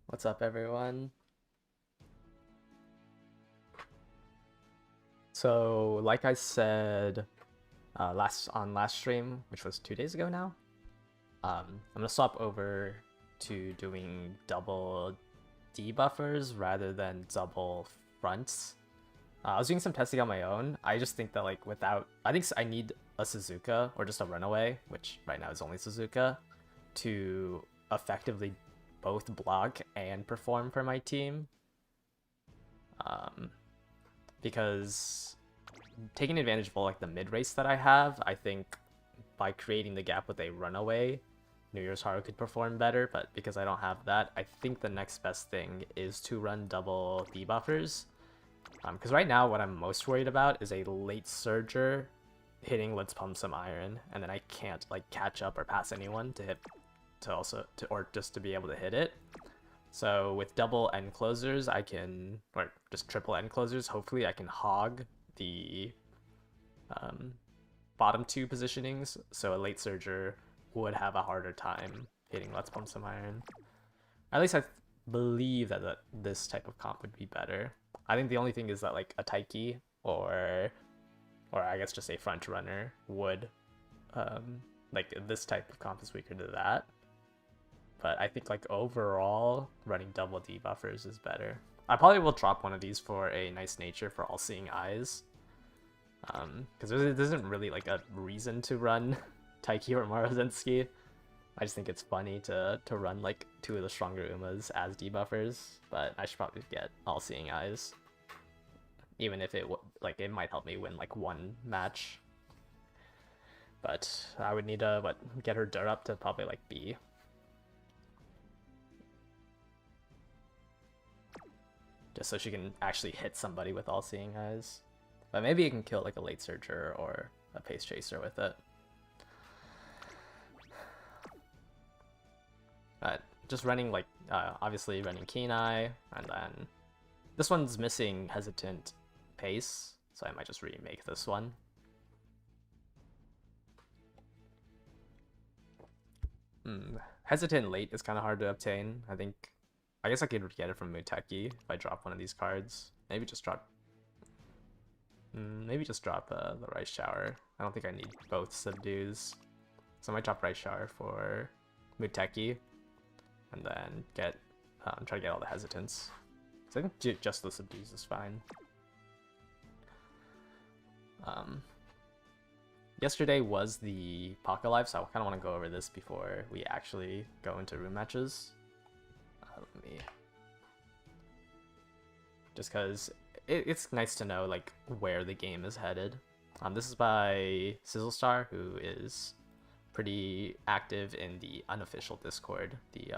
What's up, everyone? So, like I said last stream, which was 2 days ago now, I'm gonna swap over to doing double debuffers rather than double fronts. I was doing some testing on my own. I just think that I think I need a Suzuka or just a Runaway, which right now is only Suzuka, to effectively both block and perform for my team. Um, because taking advantage of all the mid race that I have, I think by creating the gap with a Runaway, New Year's Haru could perform better. But because I don't have that, I think the next best thing is to run double debuffers. Because right now what I'm most worried about is a late Surger hitting Let's Pump Some Iron, and then I can't catch up or pass anyone to hit or just to be able to hit it. So with double end closers, or just triple end closers, hopefully I can hog the bottom two positionings, so a late Surger would have a harder time hitting Let's Pump Some Iron. At least I believe that this type of comp would be better. I think the only thing is that a Taiki or I guess just a front runner would this type of comp is weaker to that. But I think overall running double debuffers is better. I probably will drop one of these for a nice nature for all seeing eyes. Because there isn't really a reason to run Taiki or Marozensky. I just think it's funny to run two of the stronger Umas as debuffers, but I should probably get all seeing eyes. Even if it might help me win one match. But I would need to get her dirt up to probably B. Just so she can actually hit somebody with all seeing eyes. But maybe you can kill a late Surger or a pace chaser with it. But just running obviously running Keen Eye, and then this one's missing Hesitant Pace, so I might just remake this one. Hesitant late is kind of hard to obtain. I guess I could get it from Muteki if I drop one of these cards. Maybe just drop the Rice Shower. I don't think I need both Subdues. So I might drop Rice Shower for Muteki, and then try to get all the Hesitants. So I think just the Subdues is fine. Yesterday was the Pocket Live, so I kind of want to go over this before we actually go into room matches. Just because it's nice to know where the game is headed. This is by Sizzlestar, who is pretty active in the unofficial Discord, the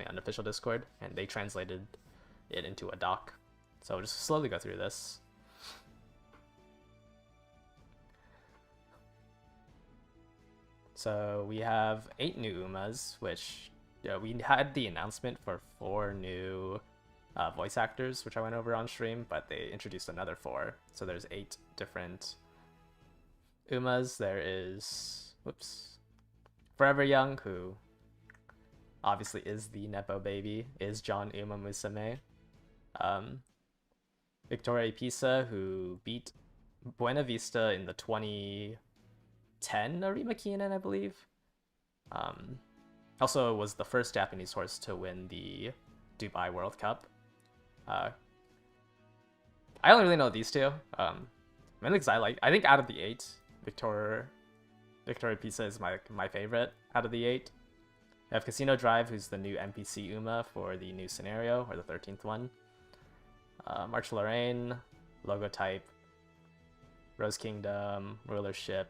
unofficial Discord, and they translated it into a doc. So we'll just slowly go through this. So we have 8 new Umas, which we had the announcement for 4 new voice actors, which I went over on stream, but they introduced another 4. So there's 8 different Umas. There is, Forever Young, who obviously is the Nepo baby, is John Uma Musume. Victoria Pisa, who beat Buena Vista in the 2010 Arima Keenan, I believe. Also was the first Japanese horse to win the Dubai World Cup. I only really know these two. Mainly because I think out of the 8, Victoria Pisa is my favorite out of the 8. We have Casino Drive, who's the new NPC Uma for the new scenario, or the 13th one. March Lorraine, Logotype, Rose Kingdom, Rulership,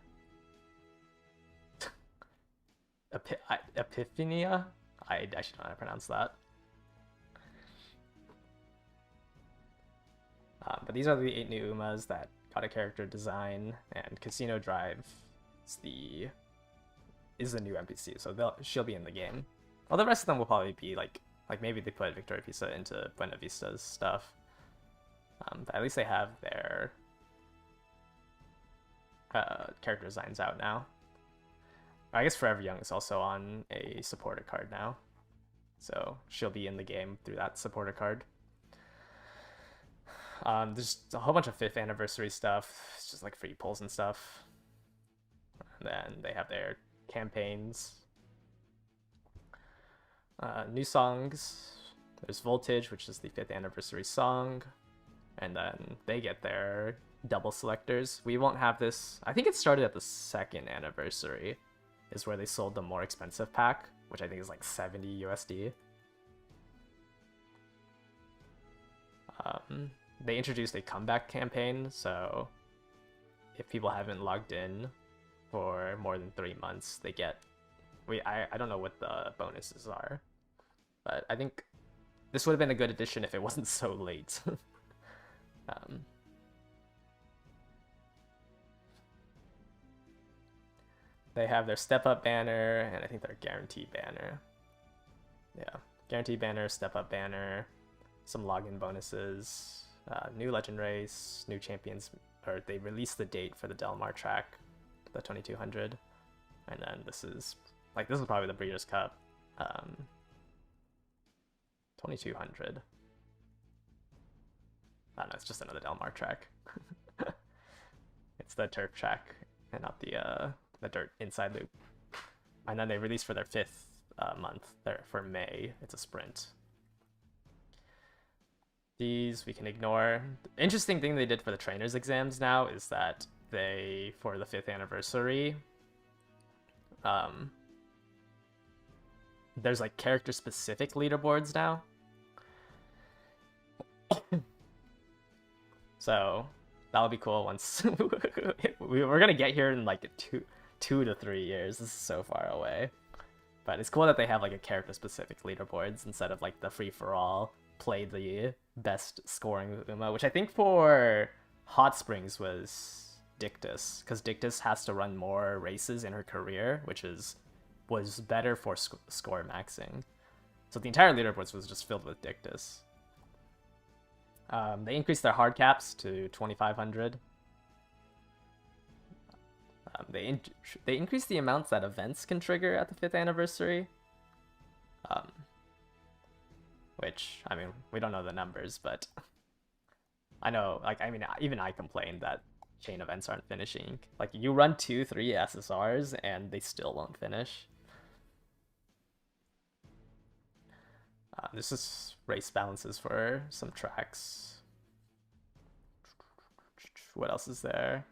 Epiphania? I actually don't know how to pronounce that. But these are the 8 new Umas that got a character design, and Casino Drive is the new NPC, so she'll be in the game. Well, the rest of them will probably be maybe they put Victoria Pisa into Buena Vista's stuff. But at least they have their character designs out now. I guess Forever Young is also on a supporter card now, so she'll be in the game through that supporter card. There's a whole bunch of 5th anniversary stuff. It's just like free pulls and stuff. And then they have their campaigns. New songs. There's Voltage, which is the 5th anniversary song. And then they get their double selectors. We won't have this. I think it started at the 2nd anniversary, is where they sold the more expensive pack, which I think is like 70 USD. They introduced a comeback campaign, so if people haven't logged in for more than 3 months, they get... I don't know what the bonuses are, but I think this would have been a good addition if it wasn't so late. They have their step up banner, and I think their guarantee banner. Yeah, guarantee banner, step up banner, some login bonuses, new legend race, new champions, or they released the date for the Delmar track, the 2200, and then this is probably the Breeders' Cup, 2200. I don't know, it's just another Delmar track. It's the turf track and not the dirt inside loop. And then they released for their 5th month, for May, it's a sprint. These we can ignore. The interesting thing they did for the trainers exams now is that they, for the 5th anniversary, there's like character specific leaderboards now. So that'll be cool once we're gonna get here in like 2 to 3 years. This is so far away, but it's cool that they have like a character specific leaderboards instead of like the free for all play the best scoring Uma, which I think for Hot Springs was Dictus, because Dictus has to run more races in her career, which was better for score maxing. So the entire leaderboards was just filled with Dictus. They increased their hard caps to 2,500. They increased the amounts that events can trigger at the 5th anniversary. Which, I mean, we don't know the numbers, but I know, like, I mean, even I complained that chain events aren't finishing. Like, you run 2-3 SSRs and they still won't finish. This is race balances for some tracks. What else is there?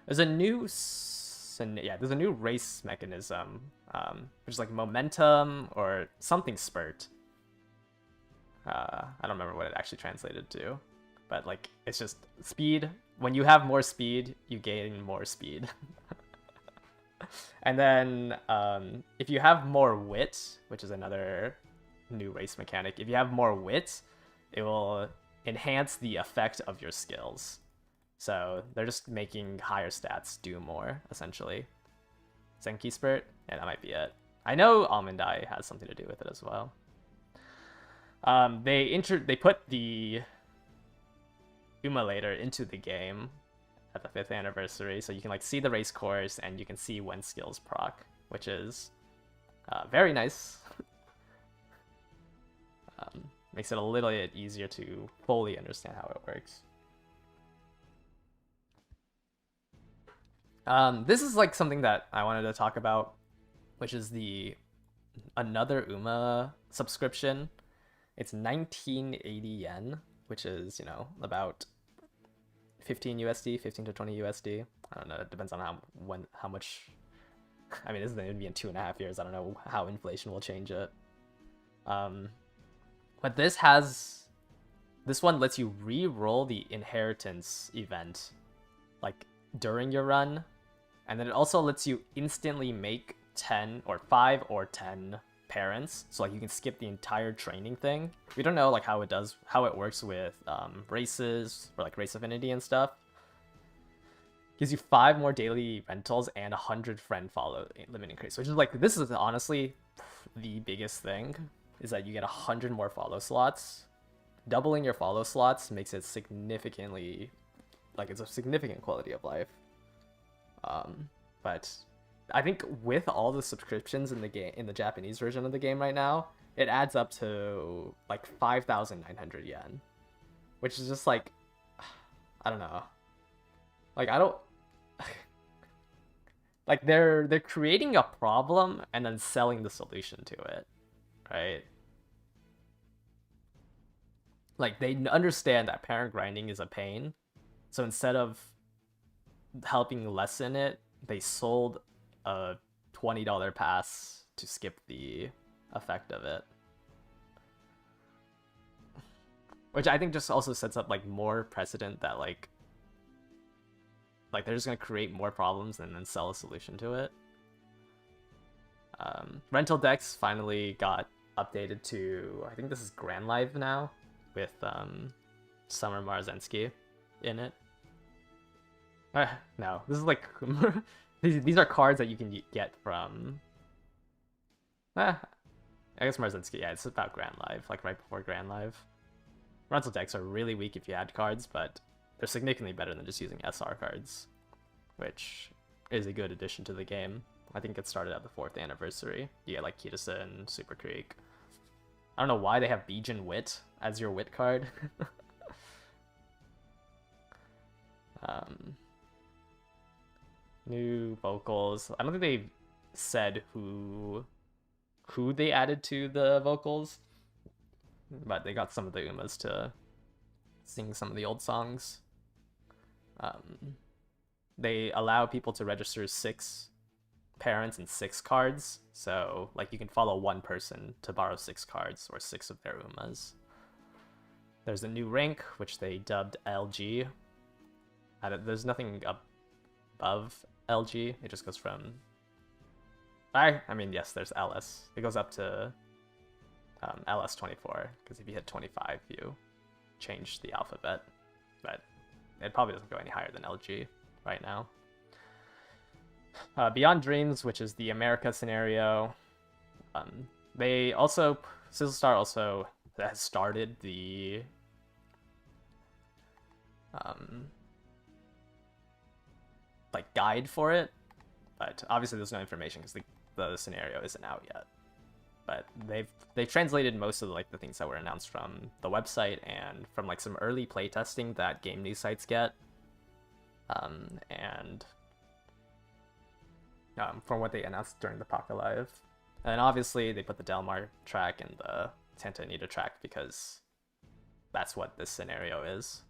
There's a new there's a new race mechanism, which is like momentum or something spurt. I don't remember what it actually translated to, but like it's just speed. When you have more speed, you gain more speed. And then if you have more wit, which is another new race mechanic, if you have more wit, it will enhance the effect of your skills. So they're just making higher stats do more, essentially. Zenki Spurt? Yeah, that might be it. I know Almond Eye has something to do with it as well. They put the Umalator into the game at the 5th anniversary, so you can like see the race course and you can see when skills proc, which is very nice. Makes it a little bit easier to fully understand how it works. This is like something that I wanted to talk about, which is another Uma subscription. It's 1980 yen, which is, you know, about 15 USD, 15 to 20 USD. I don't know, it depends on how much. I mean, this is going to be in 2.5 years. I don't know how inflation will change it. But this one lets you re-roll the inheritance event, like during your run, and then it also lets you instantly make 10 or 5 or 10 parents, so like you can skip the entire training thing. We don't know like how it works with races or like race affinity and stuff. Gives you 5 more daily rentals and 100 friend follow limit increase, which is like, this is honestly the biggest thing, is that you get 100 more follow slots. Doubling your follow slots makes it significantly, like, it's a significant quality of life. But I think with all the subscriptions in the game, in the Japanese version of the game right now, it adds up to like 5,900 yen, which is just like, I don't know. Like I don't like they're creating a problem and then selling the solution to it, right? Like they understand that parent grinding is a pain, so instead of helping lessen it, they sold a $20 pass to skip the effect of it. Which I think just also sets up like more precedent that like they're just gonna create more problems and then sell a solution to it. Rental decks finally got updated to, I think this is Grand Live now, with Summer Marzensky in it. No, this is like these are cards that you can get from. I guess Marzensky. Yeah, it's about Grand Live, like right before Grand Live. Rental decks are really weak if you add cards, but they're significantly better than just using SR cards, which is a good addition to the game. I think it started at the 4th anniversary. You get like Kitasen, Super Creek. I don't know why they have Bijin Wit as your Wit card. New vocals. I don't think they said who they added to the vocals, but they got some of the Umas to sing some of the old songs. They allow people to register 6 parents and 6 cards, so like you can follow one person to borrow 6 cards or 6 of their Umas. There's a new rank which they dubbed LG. There's nothing above LG. It just goes from I mean, yes, there's LS. It goes up to LS 24, because if you hit 25 you change the alphabet, but it probably doesn't go any higher than LG right now. Beyond Dreams, which is the America scenario, they also, Sizzlestar also has started the like guide for it, but obviously there's no information because the scenario isn't out yet. But they've translated most of the things that were announced from the website and from like some early playtesting that game news sites get, and from what they announced during the Pocket Live. And obviously they put the Delmar track and the Santa Anita track because that's what this scenario is.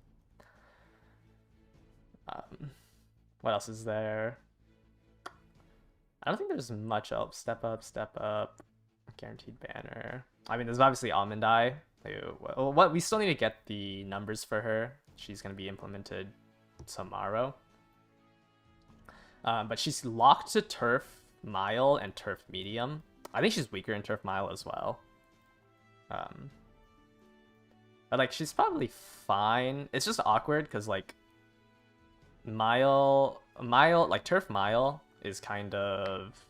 What else is there? I don't think there's much else. Step up, guaranteed banner. I mean, there's obviously Almond Eye. We still need to get the numbers for her. She's going to be implemented tomorrow. But she's locked to Turf Mile and Turf Medium. I think she's weaker in Turf Mile as well. But like, she's probably fine. It's just awkward because like like Turf Mile is kind of,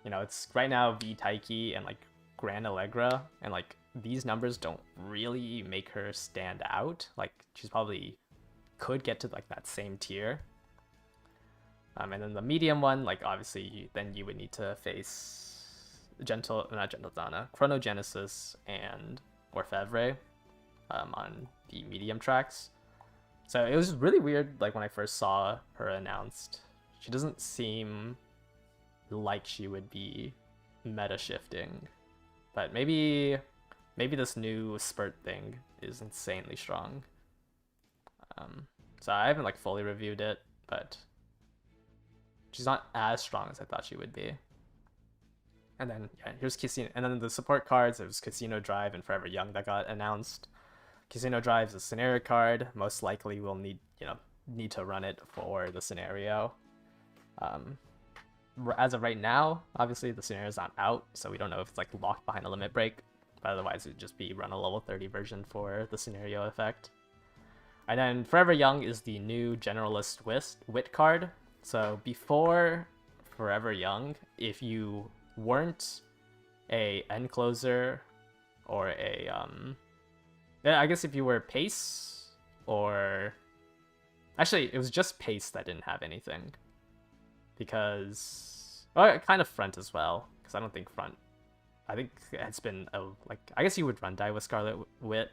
it's right now V Taiki and like Grand Allegra, and like these numbers don't really make her stand out. Like she's probably could get to like that same tier. And then the medium one, like obviously then you would need to face Chronogenesis and Orfevre on the medium tracks. So it was really weird, like when I first saw her announced. She doesn't seem like she would be meta shifting, but maybe this new spurt thing is insanely strong. So I haven't like fully reviewed it, but she's not as strong as I thought she would be. And then yeah, here's Casino, and then the support cards. It was Casino Drive and Forever Young that got announced. Casino Drive is a scenario card. Most likely we'll need to run it for the scenario. As of right now, obviously the scenario is not out, so we don't know if it's like locked behind a limit break, but otherwise it'd just be run a level 30 version for the scenario effect. And then Forever Young is the new Generalist Wit card. So before Forever Young, if you weren't a end closer or a I guess if you were Pace, or actually it was just Pace that didn't have anything, because Or kind of front as well, because I don't think front. I think it's been like, I guess you would run die with Scarlet Wit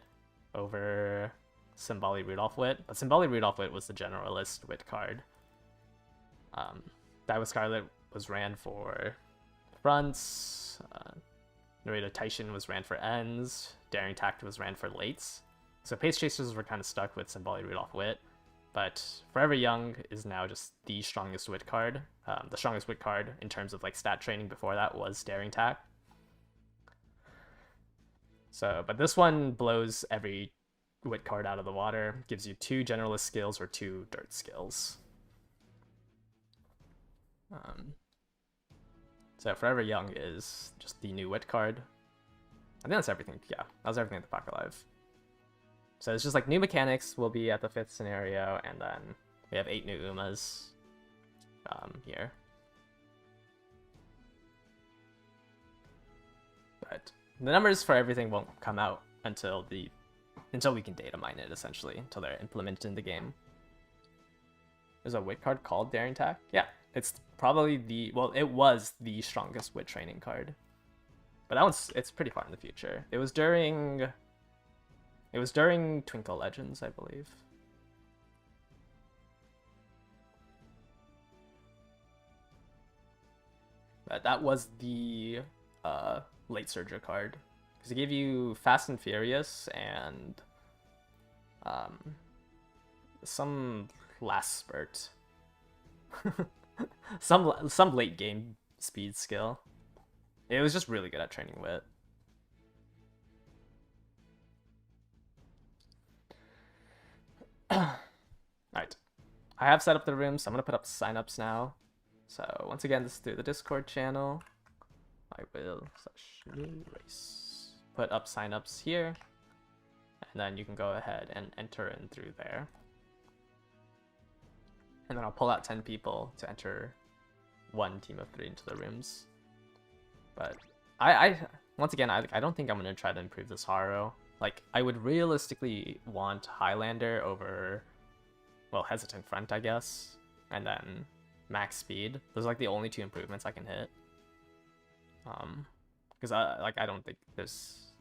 over Symboli Rudolph Wit, but Symboli Rudolph Wit was the generalist Wit card. Die with Scarlet was ran for fronts. Narrator Taishin was ran for ends. Daring Tact was ran for lates. So Pace Chasers were kind of stuck with Symboli Rudolph Wit. But Forever Young is now just the strongest Wit card. The strongest Wit card in terms of like stat training before that was Daring Tact. So, but this one blows every Wit card out of the water. Gives you 2 generalist skills or 2 dirt skills. So Forever Young is just the new Wit card. I think that's everything. Yeah, that was everything at the Pocket Live. So it's just like new mechanics will be at the 5th scenario, and then we have 8 new Umas here. But the numbers for everything won't come out until we can data mine it, essentially, until they're implemented in the game. There's a Wit card called Daring Tact. Yeah, it's probably it was the strongest Wit training card. But it's pretty far in the future. It was during Twinkle Legends, I believe. But that was the late Surger card. Because it gave you Fast and Furious and some last spurt. some late game speed skill. It was just really good at training Wit. Alright. I have set up the rooms, so I'm going to put up signups now. So once again, this is through the Discord channel. I will put up signups here. And then you can go ahead and enter in through there. And then I'll pull out 10 people to enter 1 team of 3 into the rooms. But once again, I don't think I'm going to try to improve this Haru. Like, I would realistically want Highlander over, well, Hesitant Front, I guess. And then Max Speed. Those are like the only 2 improvements I can hit. Because I don't think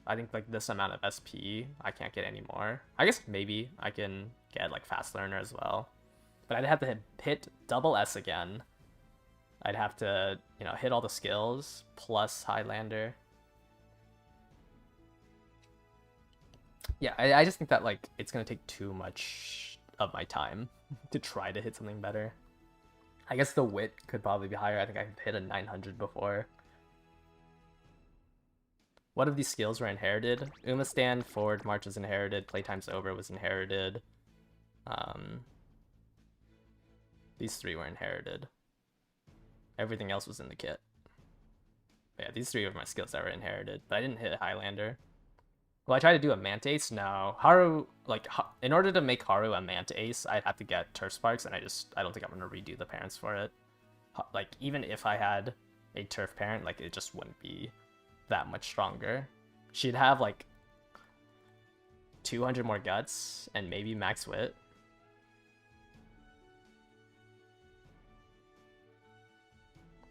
I think like this amount of SP, I can't get any more. I guess maybe I can get like Fast Learner as well. But I'd have to hit double S again. I'd have to, hit all the skills plus Highlander. Yeah, I just think that like it's gonna take too much of my time to try to hit something better. I guess the Wit could probably be higher. I think I hit a 900 before. What of these skills were inherited? Uma Stand, Forward March was inherited. Playtime's Over was inherited. These 3 were inherited. Everything else was in the kit. But yeah, these 3 were my skills that were inherited, but I didn't hit Highlander. Well, I tried to do a Manta Ace. No, Haru, like, in order to make Haru a Manta Ace, I'd have to get Turf Sparks, and I don't think I'm gonna redo the parents for it. Like, even if I had a Turf parent, like, it just wouldn't be that much stronger. She'd have like 200 more guts and maybe max Wit.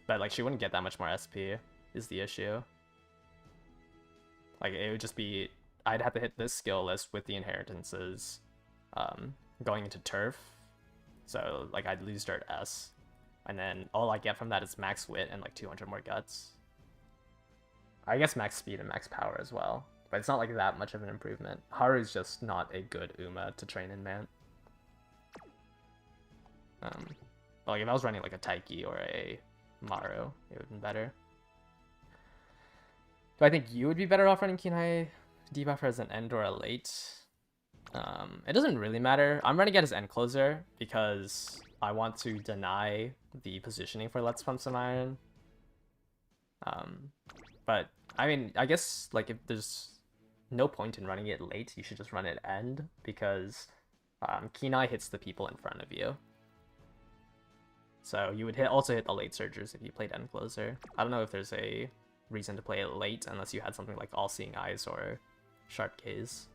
But like she wouldn't get that much more SP is the issue. Like it would just be, I'd have to hit this skill list with the inheritances going into Turf. So like I'd lose Dirt S. And then all I get from that is max Wit and like 200 more guts. I guess max speed and max power as well, but it's not like that much of an improvement. Haru's just not a good Uma to train in Mant. Like if I was running like a Taiki or a Maru, it would have been better. Do I think you would be better off running Kinai debuffer as an end or a late? It doesn't really matter. I'm running it as end closer because I want to deny the positioning for Let's Pump Some Iron. But I mean, I guess like if there's no point in running it late, you should just run it end because Kinai hits the people in front of you. So you would also hit the late Surgers if you played end closer. I don't know if there's a reason to play it late unless you had something like All-Seeing Eyes or Sharp Gaze.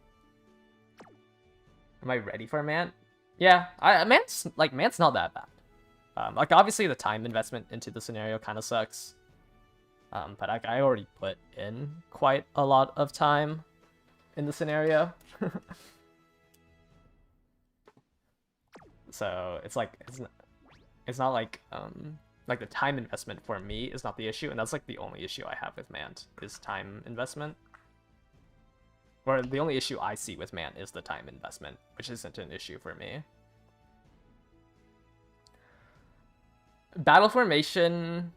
Am I ready for Mant? Yeah, Mant's not that bad. Like, obviously the time investment into the scenario kind of sucks. But I already put in quite a lot of time in the scenario. So it's like, it's not like the time investment for me is not the issue, and that's like the only issue I have with Mant is time investment. Or the only issue I see with Mant is the time investment, which isn't an issue for me. Battle formation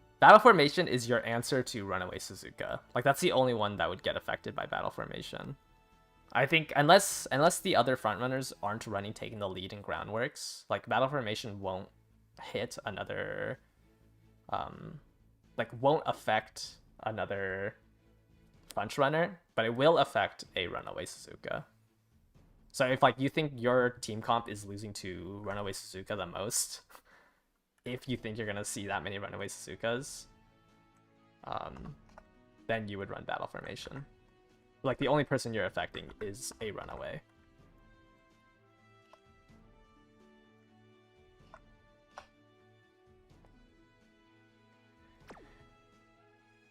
is your answer to Runaway Suzuka. Like, that's the only one that would get affected by battle formation. I think unless the other frontrunners aren't running taking the lead in groundworks, like battle formation won't hit another like won't affect another punch runner, but it will affect a Runaway Suzuka. So if like you think your team comp is losing to Runaway Suzuka the most, if you think you're gonna see that many Runaway Suzukas, then you would run battle formation. Like, the only person you're affecting is a runaway.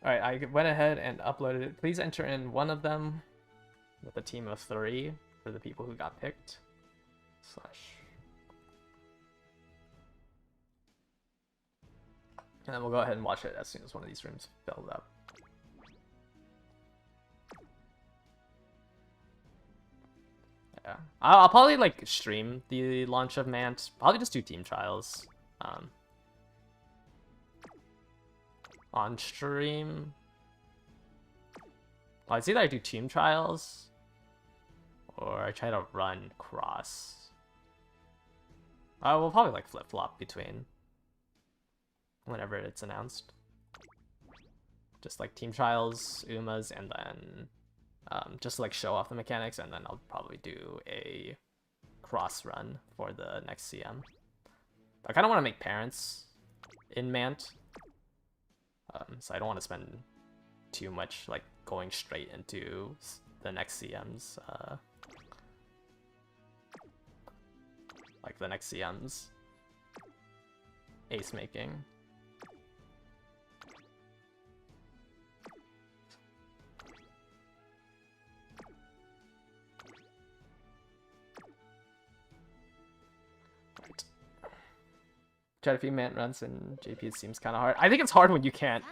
Alright, I went ahead and uploaded it. Please enter in one of them with a team of 3 for the people who got picked. And then we'll go ahead and watch it as soon as one of these rooms fills up. Yeah, I'll probably like stream the launch of Mant. Probably just do team trials on stream. Well, it's either I do team trials or I try to run cross. We'll probably like flip flop between whenever it's announced. Just like team trials, Umas, and then just to, like, show off the mechanics, and then I'll probably do a cross run for the next CM. I kind of want to make parents in Mant, so I don't want to spend too much like going straight into the next CM's ace making. Try to feed Mant runs and JP seems kind of hard. I think it's hard when you can't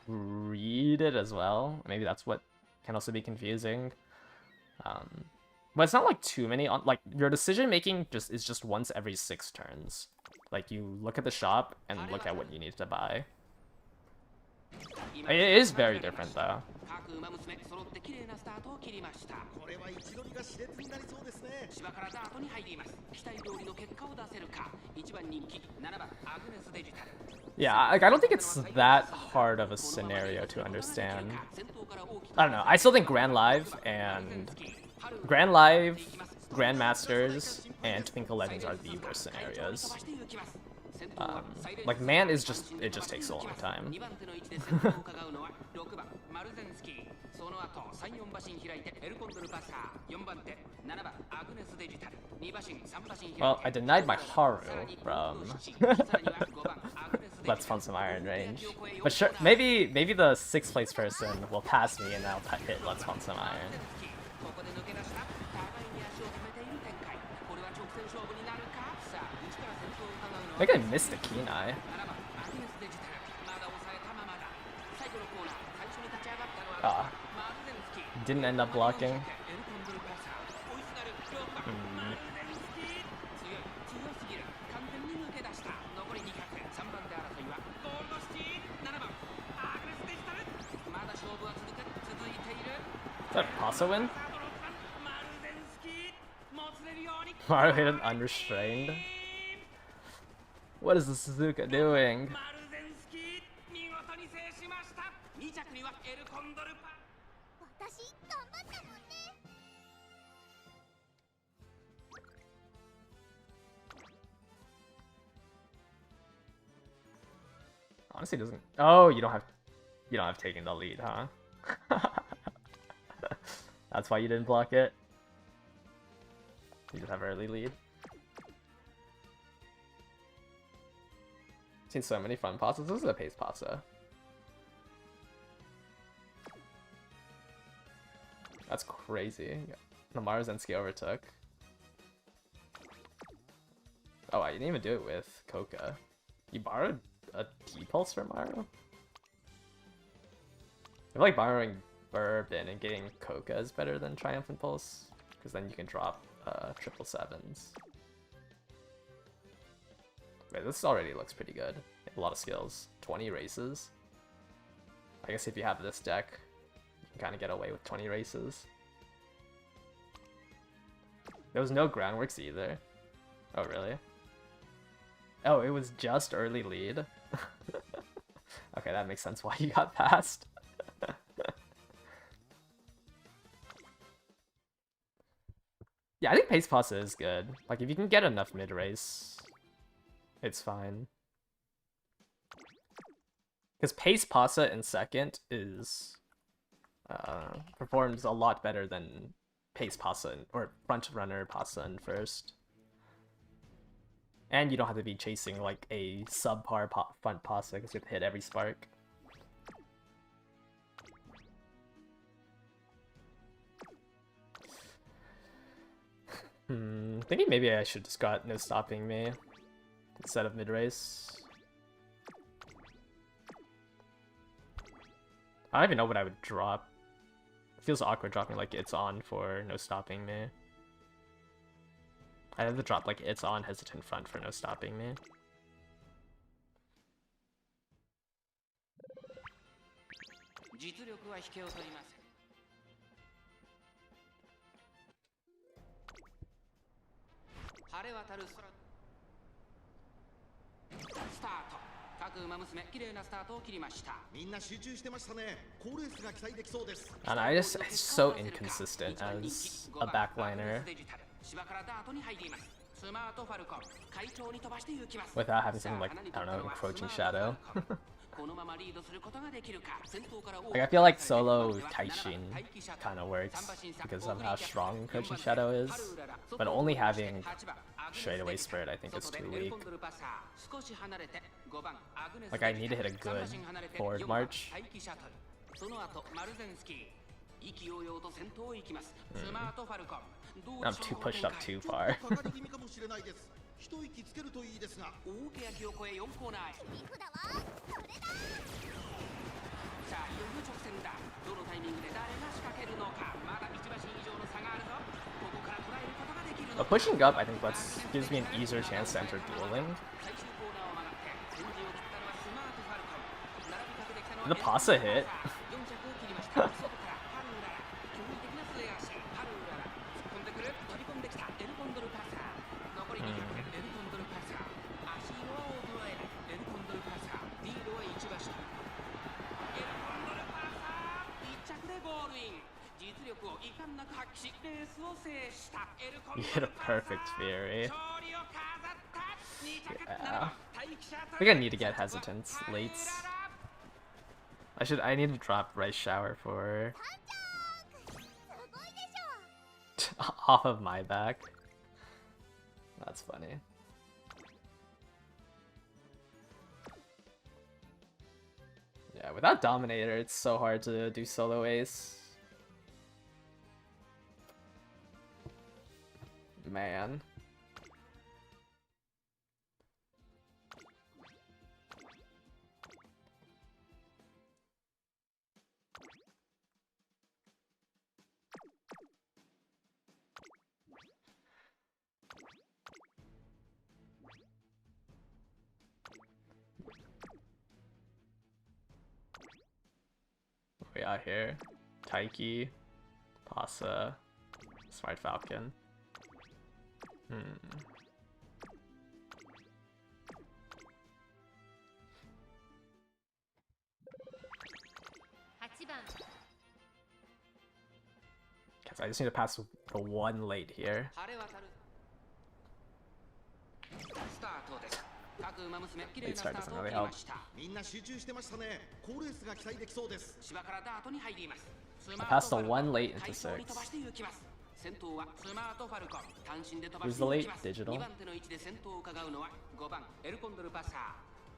read it as well. Maybe that's what can also be confusing. But it's not like too many. Like, your decision making is just once every 6 turns. Like, you look at the shop and look at what you need to buy. It is very different though. Yeah, like, I don't think it's that hard of a scenario to understand. I don't know. I still think Grand Live, Grandmasters, and Twinkle Legends are the worst scenarios. Like, Mant is just, it just takes a long time. Well, I denied my Haru from Let's Fund Some Iron range. But sure, maybe the 6th place person will pass me and I'll hit Let's Fund Some Iron. I think I missed the Kenai. Didn't end up blocking. Is that Paso win? Mario hit an unrestrained. What is the Suzuka doing? Honestly, doesn't. Oh, you don't have taken the lead, huh? That's why you didn't block it. You just have early lead. Seen so many fun pastas. This is a pace pasta. That's crazy. Namaru Zensuke overtook. Oh, I didn't even do it with Coca. You borrowed a T-Pulse from Maru? I feel like borrowing Bourbon and getting Coca is better than Triumphant Pulse, because then you can drop 777s. Wait, this already looks pretty good. A lot of skills. 20 races. I guess if you have this deck, you can kind of get away with 20 races. There was no groundworks either. Oh, really? Oh, it was just early lead? Okay, that makes sense why you got passed. Yeah, I think Pace Pasta is good. Like, if you can get enough mid-race, it's fine. Because Pace Pasta in second is... performs a lot better than Pace Pasta, or Front Runner Pasta in first. And you don't have to be chasing, like, a subpar front Pasta because you have to hit every spark. Thinking maybe I should just got No Stopping Me instead of mid-race. I don't even know what I would drop. It feels awkward dropping like It's On for No Stopping Me. I'd have to drop like It's On Hesitant Front for No Stopping Me. And it's so inconsistent as a backliner without having something like, I don't know, Encroaching Shadow. Like, I feel like solo Taishin kind of works because of how strong Encroaching Shadow is, but only having Straightaway Spirit I think is too weak. Like, I need to hit a good forward march. I'm too pushed up too far. But pushing up, I think, gives me an easier chance to enter dueling. Did the Pasa hit? You hit a perfect Fury. Yeah. I think I need to get Hesitance late. I need to drop Rice Shower for off of my back. That's funny. Yeah, without Dominator, it's so hard to do solo ace. Man. We out here. Taiki, Pasa, Smart Falcon. Guess I just need to pass the one late here. Late start doesn't really help. I passed the one late into 6. Who's the late? Digital?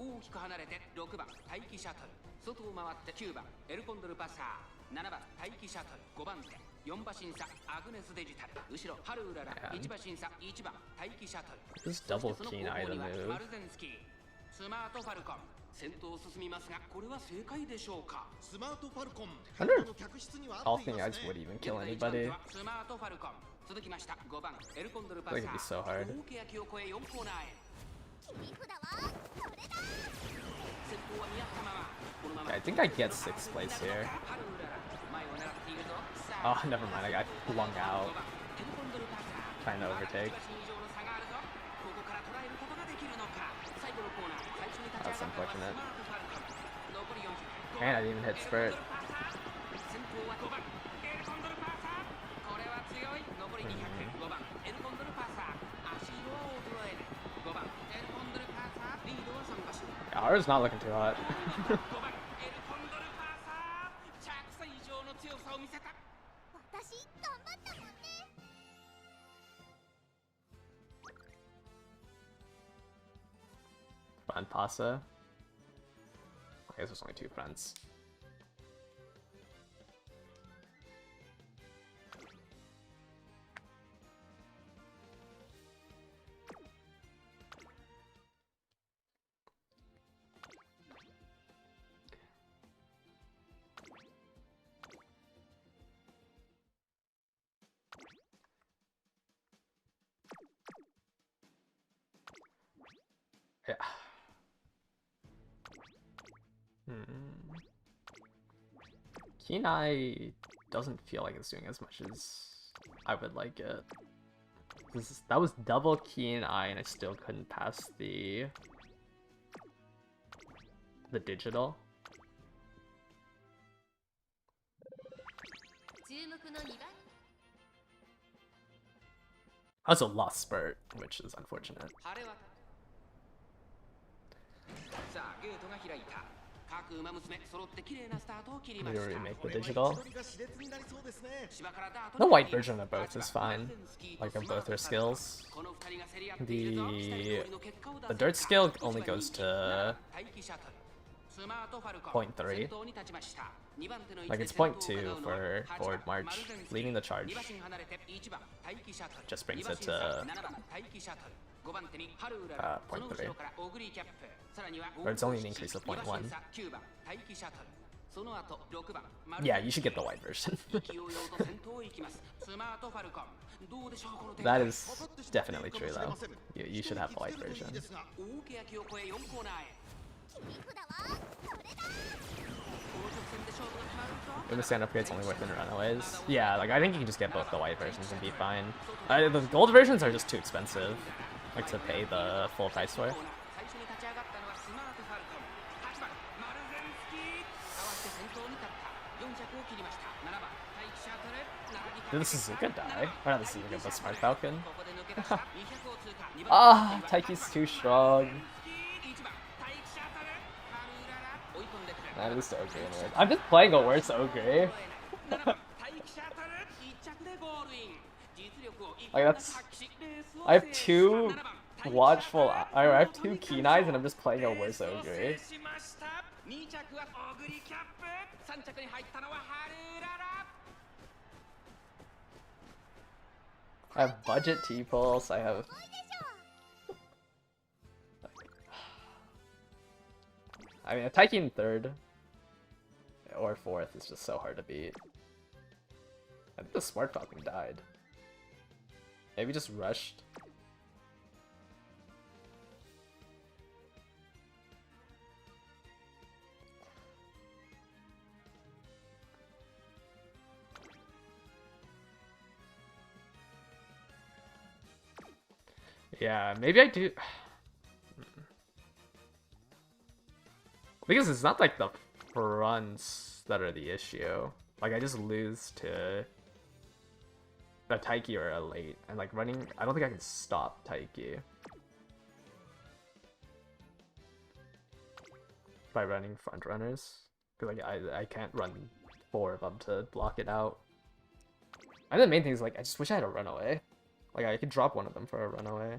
大きく離れて6番待機シャトル、外を回って9番エルコンドルパサー、7番待機シャトル、5番手4馬審査アグネスデジタル、後ろハルウララ1馬審査1番待機シャトル、 This double keen eye to move. マルゼンスキー、スマートファルコン、先頭を進みますがこれは正解でしょうか。スマートファルコン、 I wonder if all keen eyes would even kill anybody. スマートファルコン、続きました5番エルコンドルパサ That could be so hard. ー、大き焼きを越え4コーナーへ。 Okay, I think I get 6th place here. Oh, never mind, I got flung out. Trying to overtake. That's unfortunate. And I didn't even hit spurt. Ours not looking too hot. Front pasa. I guess there's only 2 fronts. Yeah. Keen Eye doesn't feel like it's doing as much as I would like it. That was double Keen Eye and I still couldn't pass the digital. I also lost spurt, which is unfortunate. Maybe remake the digital. The white version of both is fine. Like of both their skills. The dirt skill only goes to 0.3. Like it's 0.2 for forward march. Leading the charge just brings it to 0.3. Or it's only an increase of 0.1. Yeah, you should get the white version. That is definitely true though. You should have the white version. If the stand upgrade's only within runaways. Yeah, like I think you can just get both the white versions and be fine. The gold versions are just too expensive, like to pay the full price for. This is a good die. Or not, this is a good Smart Falcon. Ah, Taiki's too strong. That is so okay anyway. I'm just playing a worse Ogre. Like that's... I have 2 watchful... I have 2 keen eyes and I'm just playing a worse Ogre. I have budget T-Pulse, I have... I mean, a Taiki in 3rd or 4th is just so hard to beat. I think the Smart Falcon died. Maybe just rushed. Yeah, maybe I do. Because it's not like the fronts that are the issue. Like I just lose to a Taiki or a late, and like running, I don't think I can stop Taiki by running front runners. Because like I can't run 4 of them to block it out. And the main thing is like I just wish I had a runaway. Like I could drop one of them for a runaway.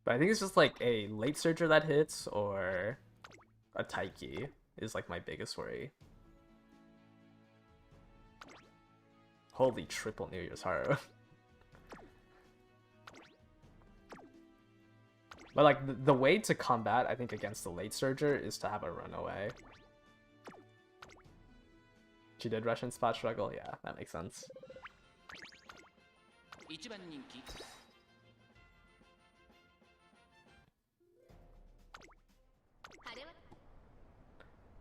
But I think it's just like a late surger that hits or a Taiki is like my biggest worry. Holy triple New Year's Haru. But like the way to combat, I think, against the late surger is to have a runaway. She did Russian spot struggle? Yeah, that makes sense.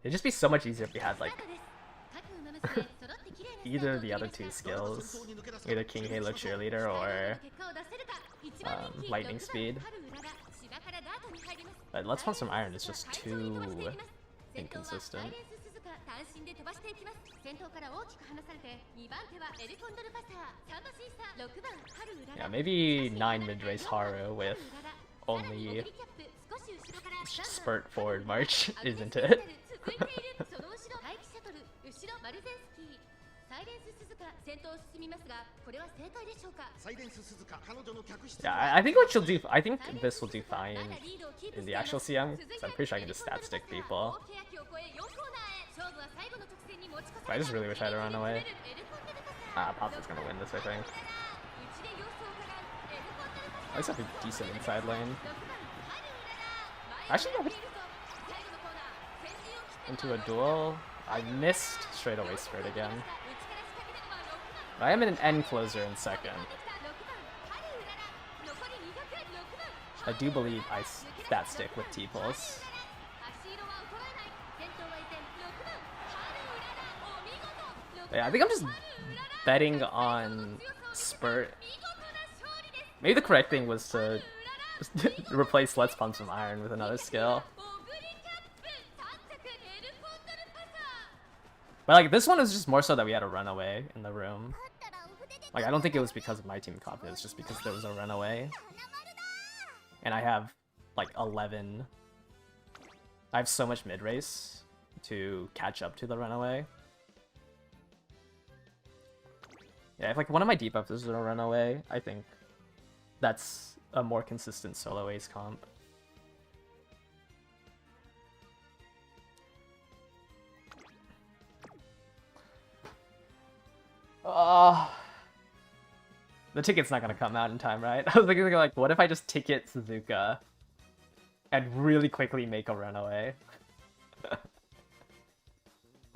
It'd just be so much easier if we had like either of the other two skills, either King Halo Cheerleader or Lightning Speed. But Let's Pump Some Iron is just too inconsistent. Yeah, maybe 9 mid-race Haru with only spurt forward march isn't it? Yeah, I think what she'll do, I think this will do fine in the actual CM, so I'm pretty sure I can just stat stick people. I just really wish I had run away. Pops is gonna win this, I think. I just have a decent inside lane. Actually, yeah, into a duel. I missed straight away spurt again. I am in an end closer in second. I do believe I stat stick with T-Pulse. Yeah, I think I'm just betting on spurt. Maybe the correct thing was to replace Let's Pump Some Iron with another skill. But like this one is just more so that we had a runaway in the room. Like I don't think it was because of my team confidence, just because there was a runaway. And I have like 11. I have so much mid race to catch up to the runaway. Yeah, if like one of my debuffs is a runaway, I think that's a more consistent solo ace comp. The ticket's not gonna come out in time, right? I was thinking like, what if I just ticket Suzuka and really quickly make a runaway?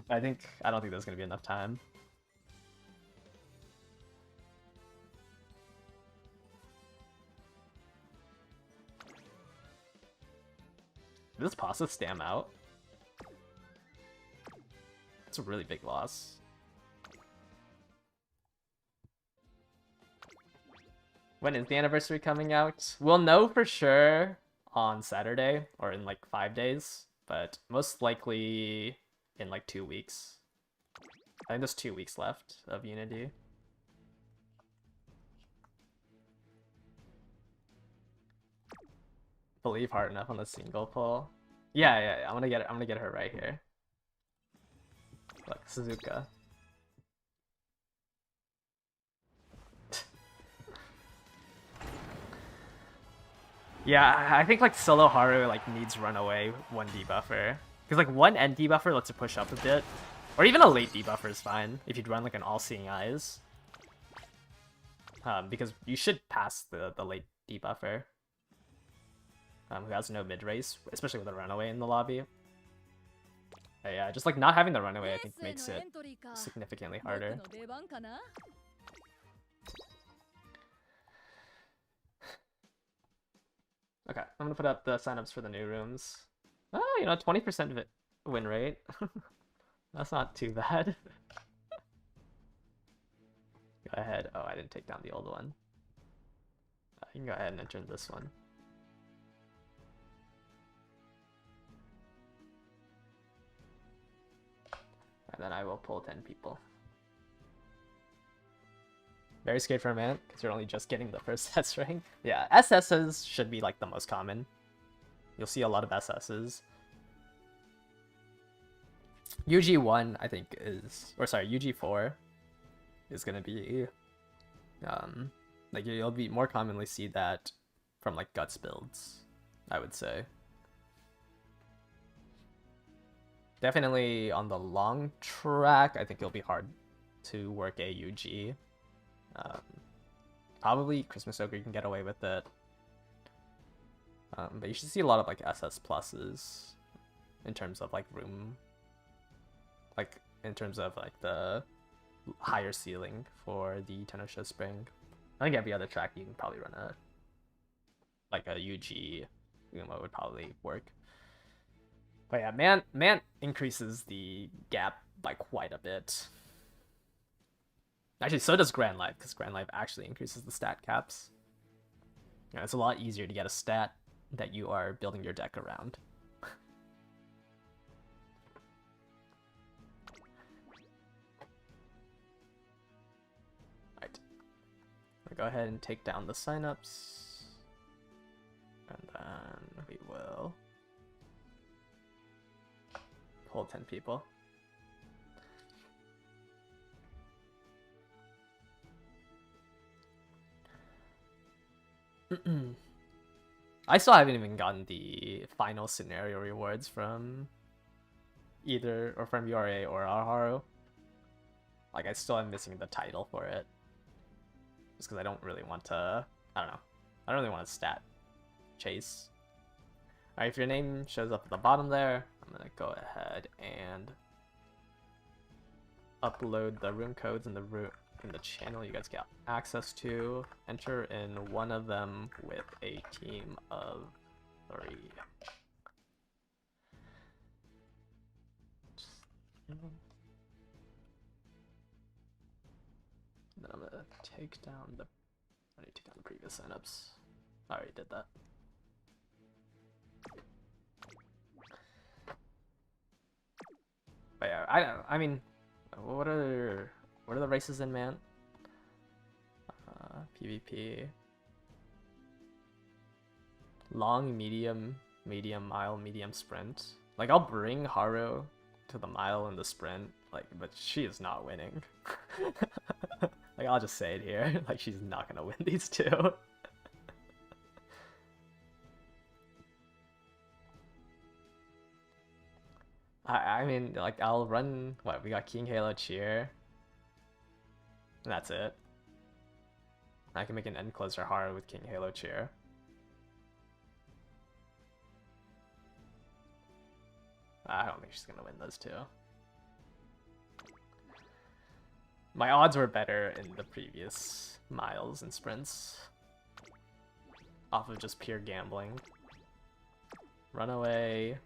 I don't think there's gonna be enough time. Did this pasta stam out? It's a really big loss. When is the anniversary coming out? We'll know for sure on Saturday, or in like 5 days, but most likely in like 2 weeks. I think there's 2 weeks left of Unity. Believe hard enough on the single pull. Yeah, I'm gonna get her right here. Look, Suzuka. Yeah, I think like solo Haru like needs runaway 1 debuffer. Because like 1 end debuffer lets it push up a bit. Or even a late debuffer is fine if you'd run like an all-seeing eyes. Because you should pass the late debuffer. Who has no mid-race, especially with a runaway in the lobby. But yeah, just like not having the runaway I think makes it significantly harder. Okay, I'm gonna put up the signups for the new rooms. Oh, 20% of it win rate. That's not too bad. Go ahead. Oh, I didn't take down the old one. You can go ahead and enter this one. And then I will pull 10 people. Very scared for a minute, because you're only just getting the first S rank. Yeah, SSs should be like the most common. You'll see a lot of SSs. UG1, I think, UG4 is gonna be, like you'll be more commonly see that from like guts builds, I would say. Definitely on the long track, I think it'll be hard to work AUG. Probably Christmas Ogre, you can get away with it. But you should see a lot of like SS pluses in terms of like room, like in terms of like the higher ceiling for the Tenosha Spring. I think every other track you can probably run a UG Uma would probably work. But yeah, man increases the gap by quite a bit. Actually, so does Grand Life, because Grand Life actually increases the stat caps. Yeah, it's a lot easier to get a stat that you are building your deck around. Alright. We'll go ahead and take down the signups. And then we will pull 10 people. I still haven't even gotten the final scenario rewards from either, or from URA or Aharu. Like, I still am missing the title for it. Just because I don't really want to, I don't know. I don't really want to stat chase. Alright, if your name shows up at the bottom there, I'm gonna go ahead and upload the room codes in the channel you guys get access to. Enter in one of them with a team of 3. Then I'm gonna take down the. I need to take down the previous signups. I already did that. But yeah, I mean, what are the races in man? PvP. Long, medium, mile, medium sprint. Like, I'll bring Haru to the mile and the sprint, like, but she is not winning. Like, I'll just say it here. Like, she's not gonna win these two. I mean, like, I'll run, what, we got King Halo Cheer. And that's it. I can make an end closer Haru with King Halo Cheer. I don't think she's gonna win those two. My odds were better in the previous miles and sprints. Off of just pure gambling. Runaway.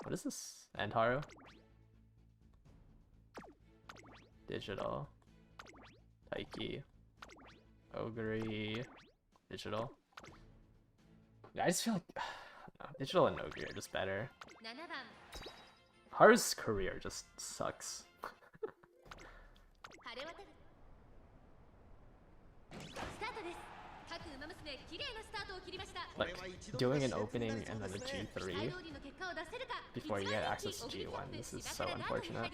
What is this? End Haru? Digital. Taiki. Ogre. Digital. I just feel like no, Digital and Ogre are just better. Haru's career just sucks. Like, doing an opening and then a G3 before you get access to G1, this is so unfortunate.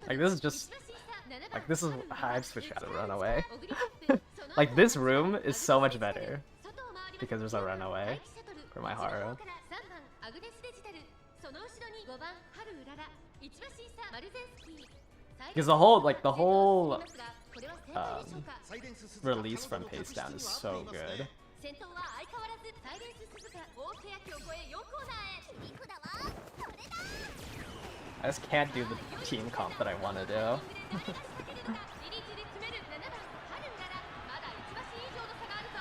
Like, this is just, like, this is I've switched out of Runaway. Like, this room is so much better because there's a Runaway for my Haru. Because the whole release from Pace Down is so good. I just can't do the team comp that I want to do.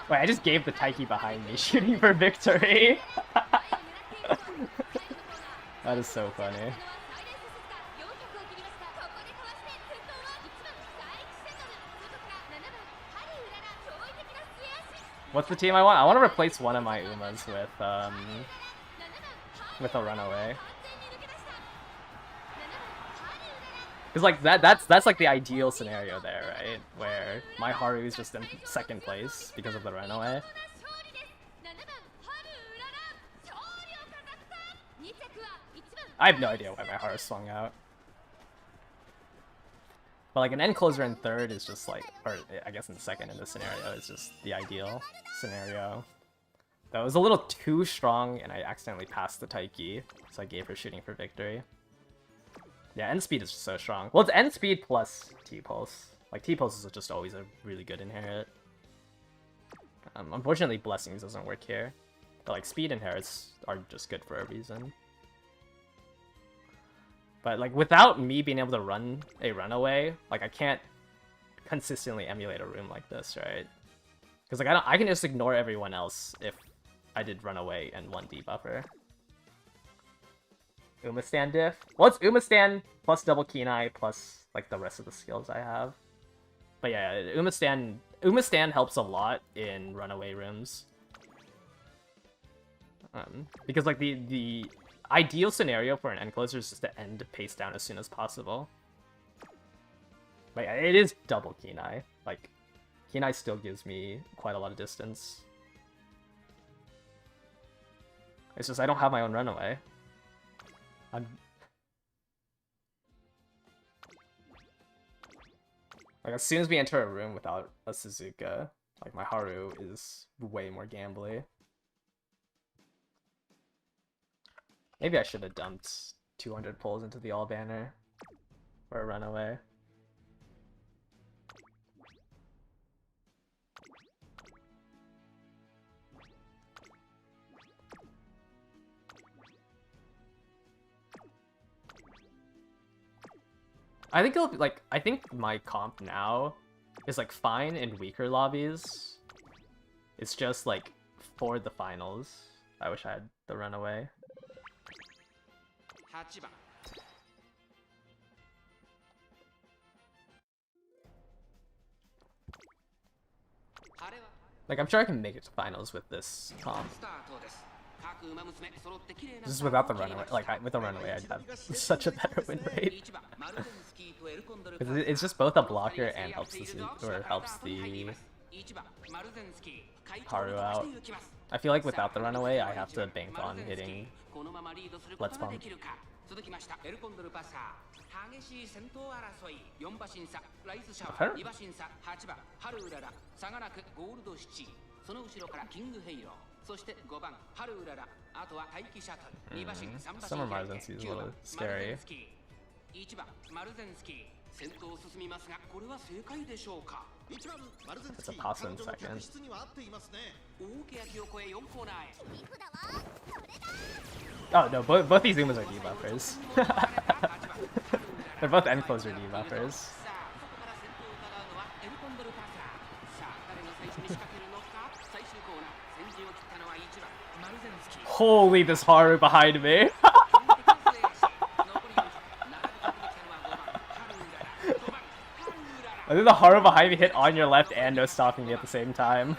Wait, I just gave the Taiki behind me shooting for victory. That is so funny. What's the team I want? I want to replace one of my Umas with a Runaway. Cause like that's like the ideal scenario there, right? Where my Haru is just in second place because of the I have no idea why my Haru swung out. But like an end closer in third is just like, or I guess in second in this scenario is just the ideal scenario. That was a little too strong and I accidentally passed the Taiki, so I gave her shooting for victory. Yeah, end speed is just so strong. Well, it's end speed plus T-pulse. Like T-pulse is just always a really good inherit. Unfortunately, blessings doesn't work here. But like speed inherits are just good for a reason. But like without me being able to run a runaway, like I can't consistently emulate a room like this, right? Because like I can just ignore everyone else if I did runaway and one debuffer. Umastan diff? Well, it's Umastan plus double Kenai plus like the rest of the skills I have. But yeah, Umastan helps a lot in runaway rooms. Because like the ideal scenario for an end closer is just to end pace down as soon as possible. Like it is double Kenai. Like Kenai still gives me quite a lot of distance. It's just I don't have my own runaway. Like as soon as we enter a room without a Suzuka, like my Haru is way more gambly. Maybe I should have dumped 200 pulls into the all banner for a runaway. I think it'll be like, I think my comp now is like fine in weaker lobbies. It's just like for the finals, I wish I had the runaway. Like I'm sure I can make it to finals with this comp. Just without the runaway, like with the runaway, I'd have such a better win rate. It's just both a blocker and helps the Haru out. I feel like without the runaway, I have to bank on hitting Let's Pump. Summer Marzensky is a little scary. That's a pasta in second. Oh no, both these Umas are debuffers. They're both end closer debuffers. Holy, this Haru behind me! I think the Haru behind me hit on your left and no stopping me at the same time.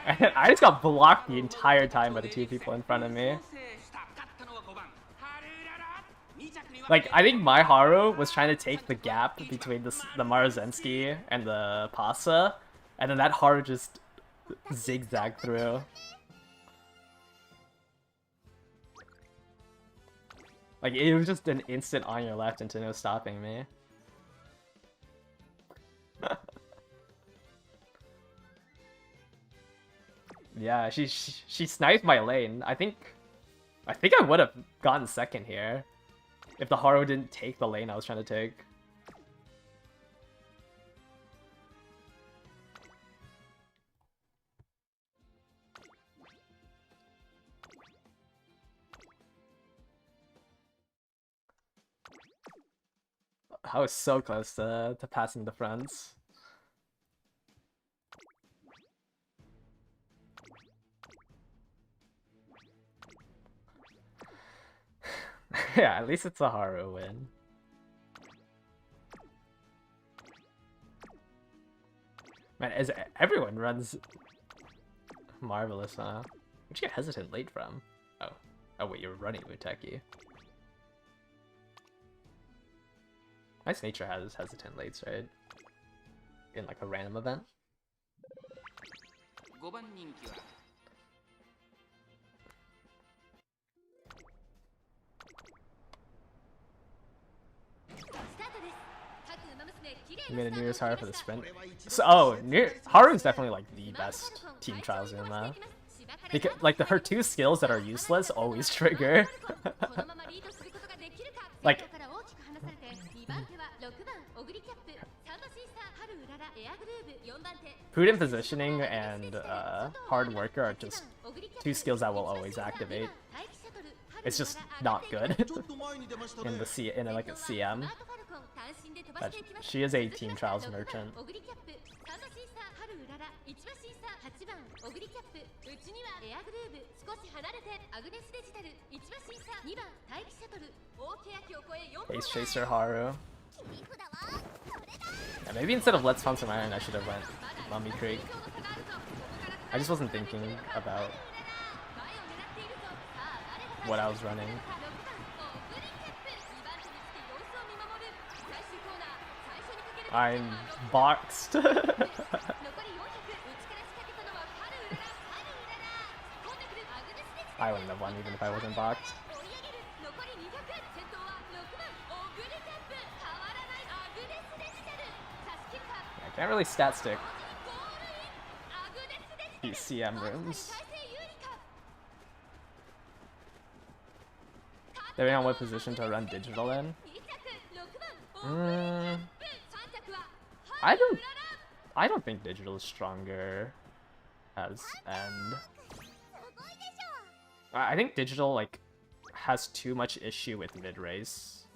And I just got blocked the entire time by the two people in front of me. Like, I think my Haru was trying to take the gap between the Marzensky and the Pasa, and then that Haru just zigzagged through. Like, it was just an instant on your left into no stopping me. Yeah, she sniped my lane. I think I would have gotten second here if the Haru didn't take the lane I was trying to take. I was so close to passing the fronts. Yeah, at least it's a Haru win. Man, as everyone runs marvelous, huh? Where'd you get hesitant late from? Oh wait, you're running Muteki. Nice Nature has hesitant lates, right? In like a random event. 5番人気はYou made a Near's Haru for the sprint. So, oh, Haru's definitely like the best team trials in that. Because like her two skills that are useless always trigger. Like prudent positioning and hard worker are just two skills that will always activate. It's just not good in the in like a CM. But she is a team trials merchant. Ace Chaser Haru. Yeah, maybe instead of Let's Pump Some Iron, I should have went Mummy Creek. I just wasn't thinking about what I was running. I'm boxed. I wouldn't have won even if I wasn't boxed. I can't really stat stick these CM rooms. Depending on what position to run digital in. I don't think digital is stronger as end. I think digital like has too much issue with mid race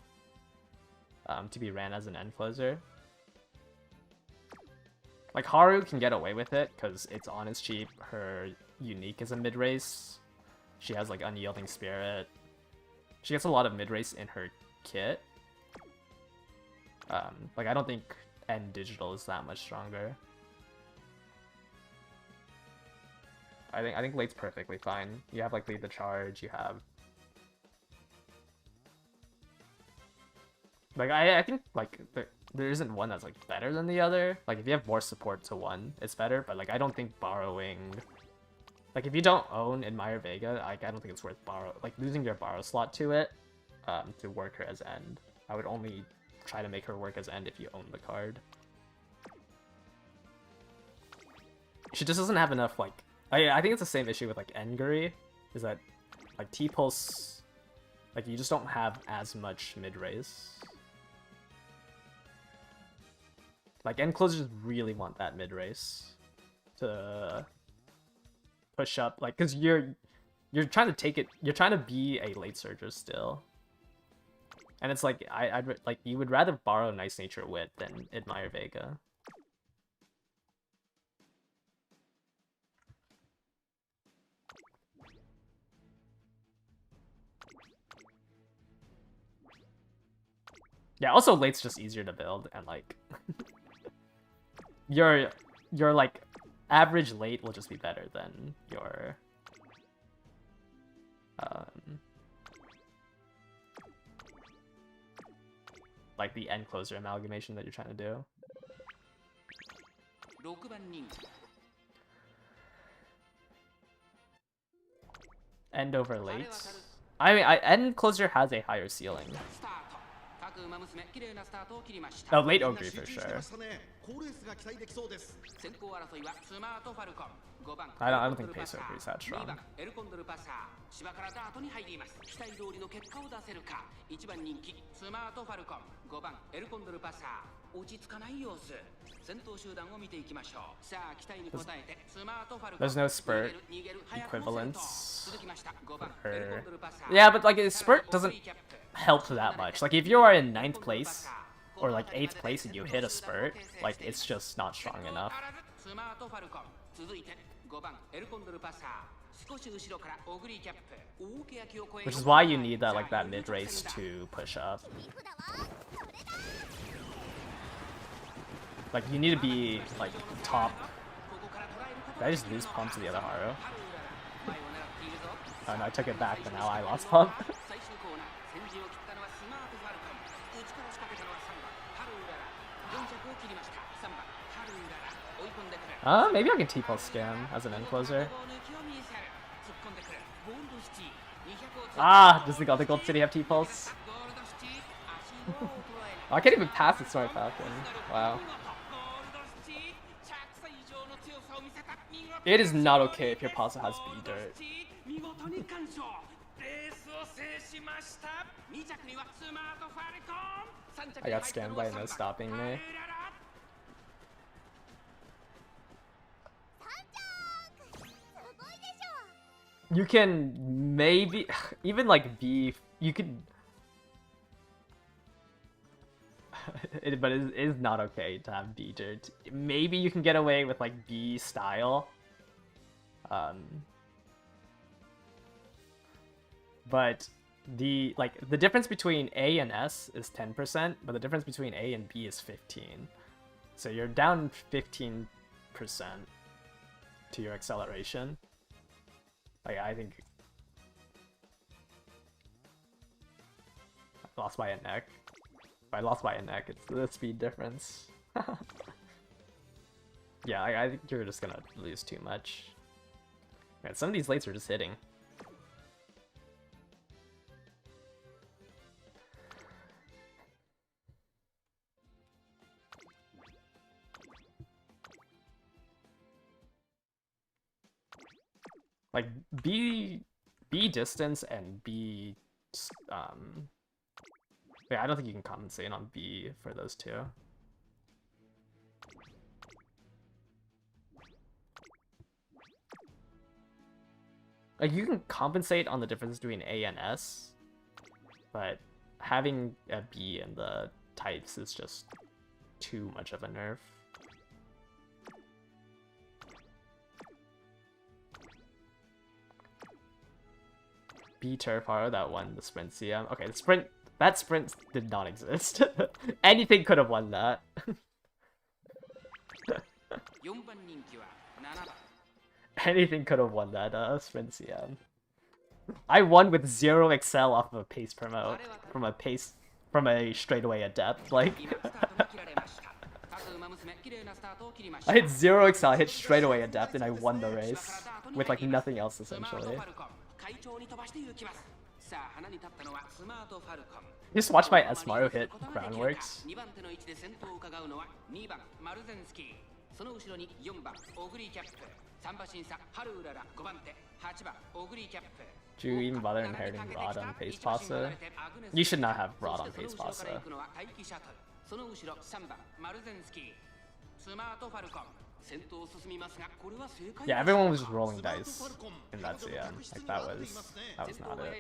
to be ran as an end closer. Like Haru can get away with it because it's honest cheap. Her unique is a mid race. She has like unyielding spirit. She gets a lot of mid race in her kit. Like I don't think end digital is that much stronger. I think late's perfectly fine. You have like lead the charge. You have like I think like there isn't one that's like better than the other. Like if you have more support to one, it's better. But like I don't think borrowing, like if you don't own Admire Vega, I don't think it's worth losing your borrow slot to it to work her as end. I would only try to make her work as end if you own the card. She just doesn't have enough like. I think it's the same issue with like Enguri, is that like T-Pulse, like you just don't have as much mid-race. Like end closers really want that mid-race to push up, like because you're trying to take it, you're trying to be a late surger still. And it's like I'd like you would rather borrow Nice Nature Wit than Admire Vega. Yeah, also late's just easier to build, and like your like average late will just be better than your like the end closer amalgamation that you're trying to do. End over late. I mean, end closer has a higher ceiling. Oh, late Ogre for sure. I don't think Pace Ogre is that strong. There's no spurt equivalence for her. Yeah, but like spurt doesn't help that much. Like if you are in 9th place or like 8th place and you hit a spurt, like it's just not strong enough. Which is why you need that like that mid race to push up. Like you need to be like top. Did I just lose pump to the other Haru? Oh no, I took it back, but now I lost pump. Maybe I can T-Pulse Scam as an end closer. Ah, does the other Gold City have T-Pulse? Oh, I can't even pass the Smart Falcon. Wow. It is not okay if your pasta has B dirt. I got scammed by no stopping me. You can maybe even like B. You could, but it is not okay to have B dirt. Maybe you can get away with like B style. But the difference between A and S is 10%, but the difference between A and B is 15. So you're down 15% to your acceleration. Like, I think I lost by a neck. If I lost by a neck, it's the speed difference. Yeah, I think you're just gonna lose too much. Man, some of these lates are just hitting. Like B distance and B yeah, I don't think you can compensate on B for those two. Like you can compensate on the difference between A and S, but having a B in the types is just too much of a nerf. B Turfaro that won the sprint CM. Okay, that sprint did not exist. Anything could have won that. Anything could have won that sprint CM. I won with 0 excel off of a pace promote from a straightaway adept. Like I hit 0 excel, I hit straightaway adept, and I won the race with like nothing else essentially. Just watch my S Mario hit groundworks. Do you even bother inheriting Rod on Pace Pasta? You should not have Rod on Pace Pasta. Yeah, everyone was just rolling dice in that CM. Like that was not it.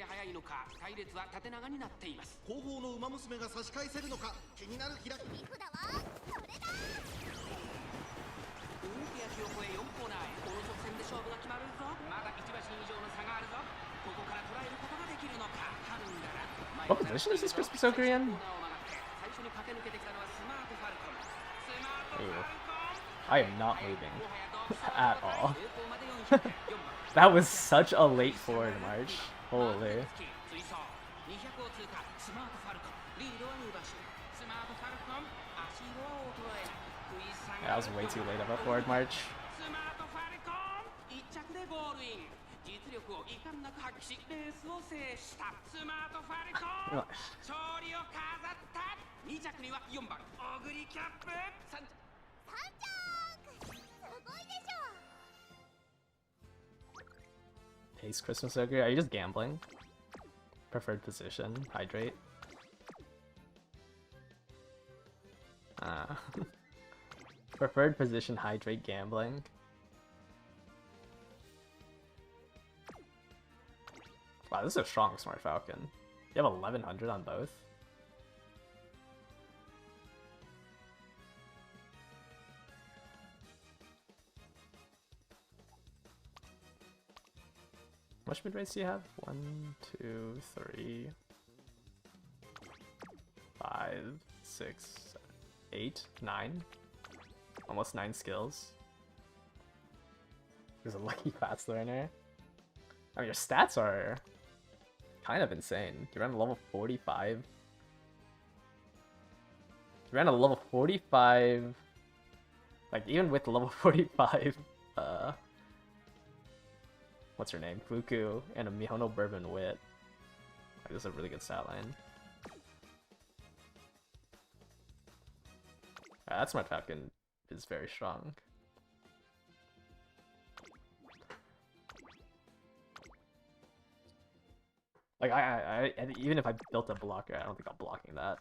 What position is this Crispy Soaker in? Ew. I am not moving at all. That was such a late forward march. Holy. Yeah, that was way too late of a forward march. Pace Christmas Soaker? Are you just gambling? Preferred position, hydrate. Preferred position, hydrate, gambling. Wow, this is a strong Smart Falcon. You have 1100 on both. How much mid race do you have? 1, 2, 3, 5, 6, 8, 9. Almost 9 skills. He's a lucky fast learner. I mean, your stats are kind of insane. You ran a level 45. You ran a level 45 Like, even with level 45, what's her name? Fuku and a Mihono Bourbon Wit. Like, this is a really good stat line. That Smart Falcon is very strong. Like, even if I built a blocker, I don't think I'm blocking that.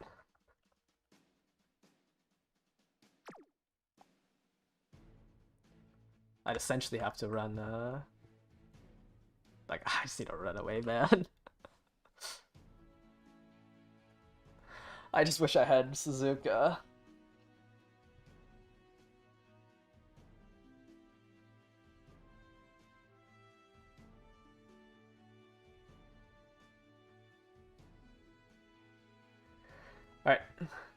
I'd essentially have to run, like, I just need to run away, man. I just wish I had Suzuka. Alright,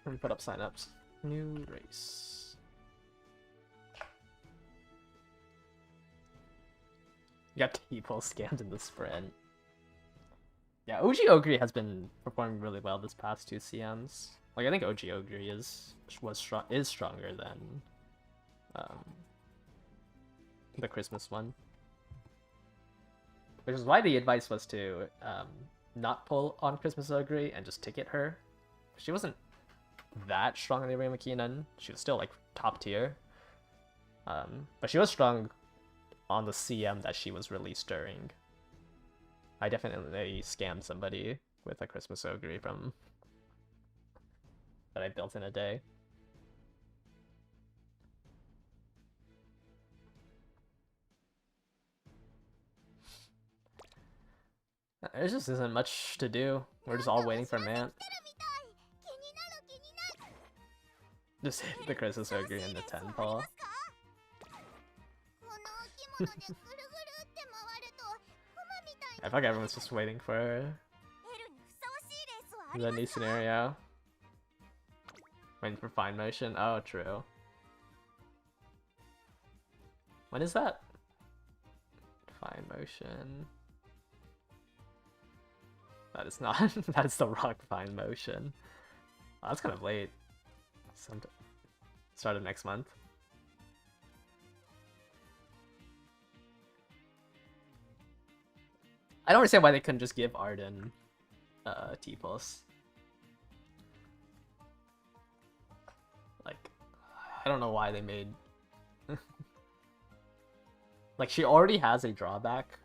let me put up signups. New race. You got T-Pole scanned in the sprint. Yeah, OG Ogre has been performing really well this past 2 CMs. Like, I think OG Ogre is stronger than the Christmas one. Which is why the advice was to not pull on Christmas Ogre and just ticket her. She wasn't that strong in the Array McKinnon. She was still like top tier. But she was strong on the CM that she was released during. I definitely scammed somebody with a Christmas Ogre from that I built in a day. There just isn't much to do. We're just all waiting for Mant. Just hit the Christmas Ogre in the 10 pull. I feel like everyone's just waiting for the new scenario. Waiting for fine motion. Oh, true. When is that? Fine motion. That is not. That is the rock fine motion. Oh, that's kind of late. Start of next month. I don't understand why they couldn't just give Arden T-Pulse. Like, I don't know why they made... like, she already has a drawback.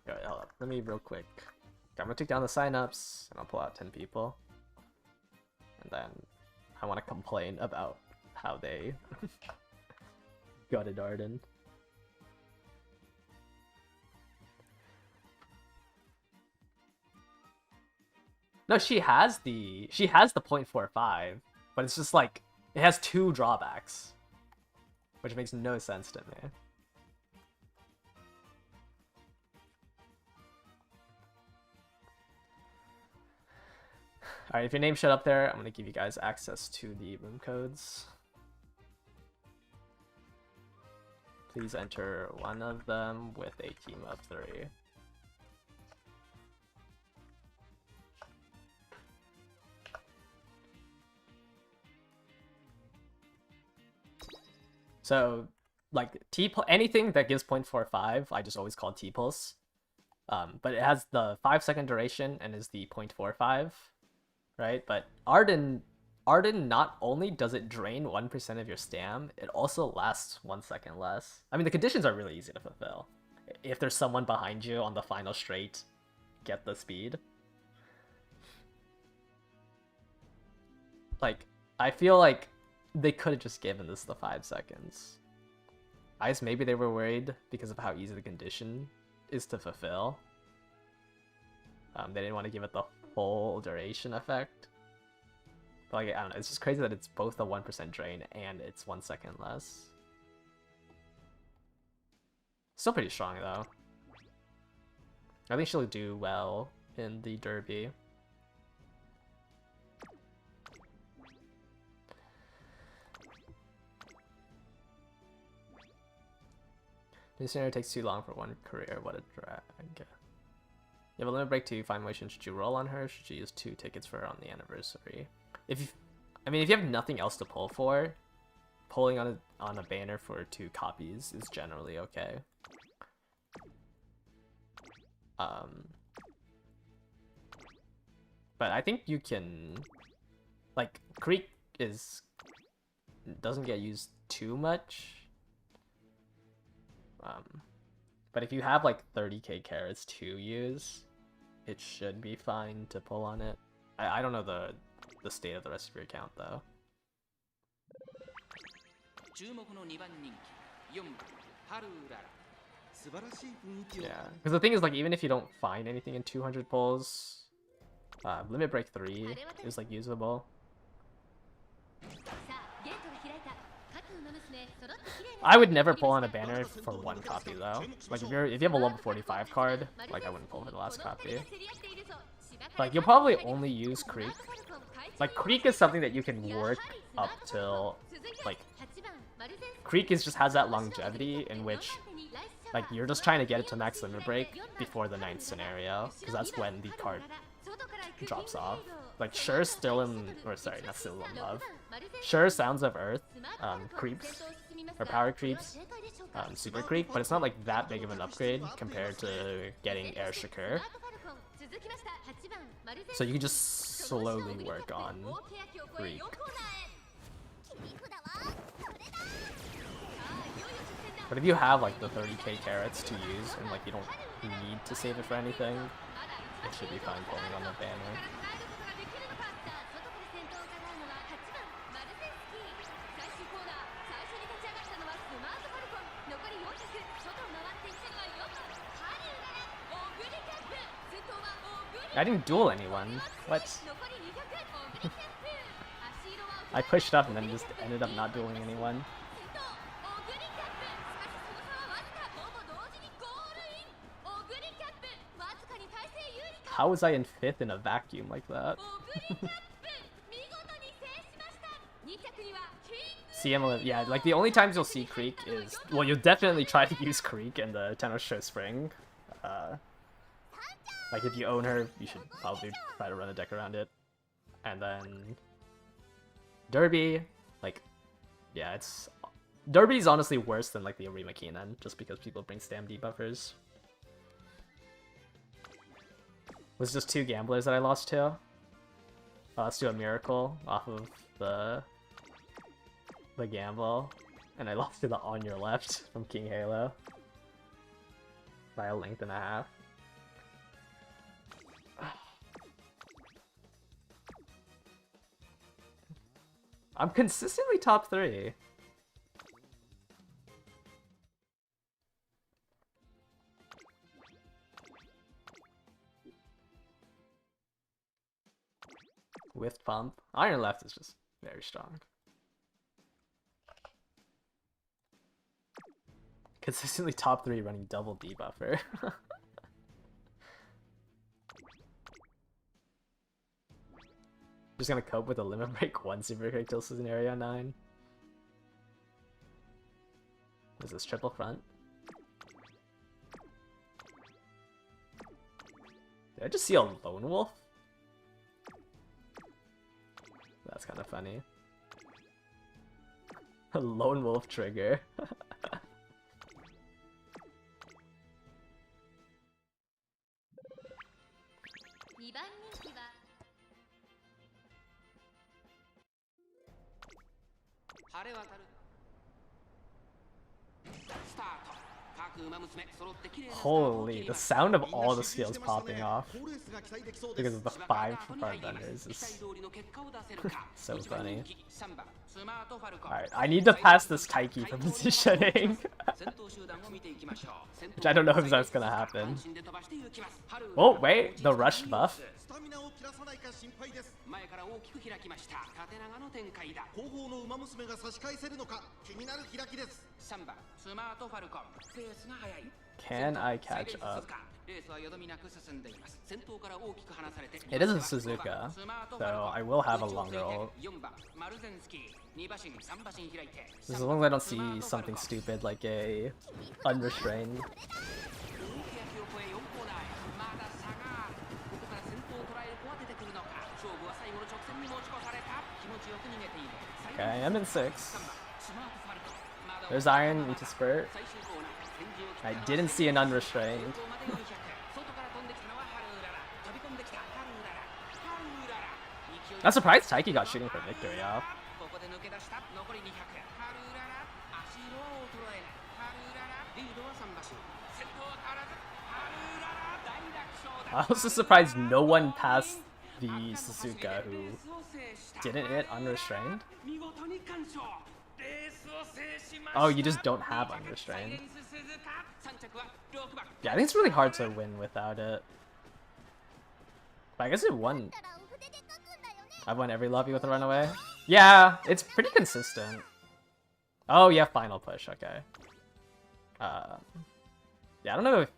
Alright, hold up. Let me real quick. I'm gonna take down the signups, and I'll pull out 10 people. And then I want to complain about how they gutted Arden. No, she has the 0.45, but it's just like it has 2 drawbacks, which makes no sense to me. Alright, if your name showed up there, I'm gonna give you guys access to the room codes. Please enter one of them with a team of 3. So, like, anything that gives 0.45, I just always call T-Pulse. But it has the 5-second duration and is the 0.45, right? But Arden not only does it drain 1% of your stam, it also lasts 1 second less. I mean, the conditions are really easy to fulfill. If there's someone behind you on the final straight, get the speed. Like, I feel like they could have just given this the 5 seconds. I guess maybe they were worried because of how easy the condition is to fulfill. They didn't want to give it the full duration effect. But like, I don't know, it's just crazy that it's both a 1% drain and it's 1 second less. Still pretty strong though. I think she'll do well in the derby. This scenario takes too long for one career, what a drag. You have a limit break to fine motion. Should you roll on her? Should you use 2 tickets for her on the anniversary? If you, I mean, if you have nothing else to pull for, pulling on a banner for 2 copies is generally okay. But I think you can, like, Creek doesn't get used too much. But if you have like 30k carats to use, it should be fine to pull on it. I don't know the state of the rest of your account though. Yeah, because the thing is, like, even if you don't find anything in 200 pulls, Limit Break 3 is like usable. I would never pull on a banner for 1 copy though. Like if you have a level 45 card, like I wouldn't pull for the last copy. Like you'll probably only use Creek. Like Creek is something that you can work up till, like, Creek just has that longevity in which, like, you're just trying to get it to max limit break before the 9th scenario, because that's when the card drops off. Like Sure's still in, or sorry, not still in love. Sure, Sounds of Earth creeps, or power creeps, Super Creek, but it's not like that big of an upgrade compared to getting Air Shakur. So you can just slowly work on Creek. But if you have like the 30k carats to use and like you don't need to save it for anything, it should be fine pulling on the banner. I didn't duel anyone. What? I pushed up and then just ended up not dueling anyone. How was I in 5th in a vacuum like that? CM11, yeah, like the only times you'll see Creek is, well, you'll definitely try to use Creek in the Tenno Spring. Like if you own her, you should probably try to run a deck around it. And then Derby, like, yeah, Derby's honestly worse than like the Arima Keenan, just because people bring stam debuffers. Was just 2 gamblers that I lost to. Let's do a miracle off of the gamble, and I lost to the On Your Left from King Halo by a length and a half. I'm consistently top 3. With Pump. Iron Left is just very strong. Consistently top 3 running double debuffer. Just gonna cope with a limit break 1 super quick till scenario 9. Is this triple front? Did I just see a lone wolf? That's kind of funny. A lone wolf trigger. Holy, the sound of all the skills popping off because of the 5 front vendors is so funny. Alright, I need to pass this Taiki for positioning. Which I don't know if that's gonna happen. Oh, wait, the rush buff. Can I catch up? It is a Suzuka, so I will have a longer ult. As long as I don't see something stupid like a unrestrained. Okay, I'm in 6. There's Iron into Spurt. I didn't see an unrestrained. I'm surprised Taiki got shooting for victory off. I was just surprised no one passed the Suzuka who didn't hit unrestrained. Oh, you just don't have unrestrained. Yeah, I think it's really hard to win without it. But I guess it won. I've won every lobby with a runaway. Yeah, it's pretty consistent. Oh, yeah, final push, okay. Yeah, I don't know if...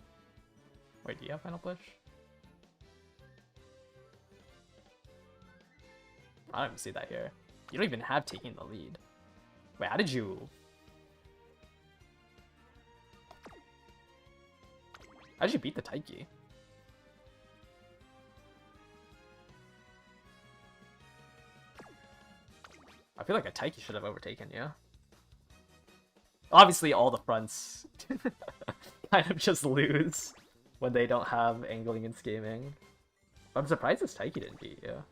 Wait, do you have final push? I don't even see that here. You don't even have taking the lead. Wait, how did you... How did you beat the Taiki? I feel like a Taiki should have overtaken you. Obviously, all the fronts kind of just lose when they don't have angling and scheming. But I'm surprised this Taiki didn't beat you.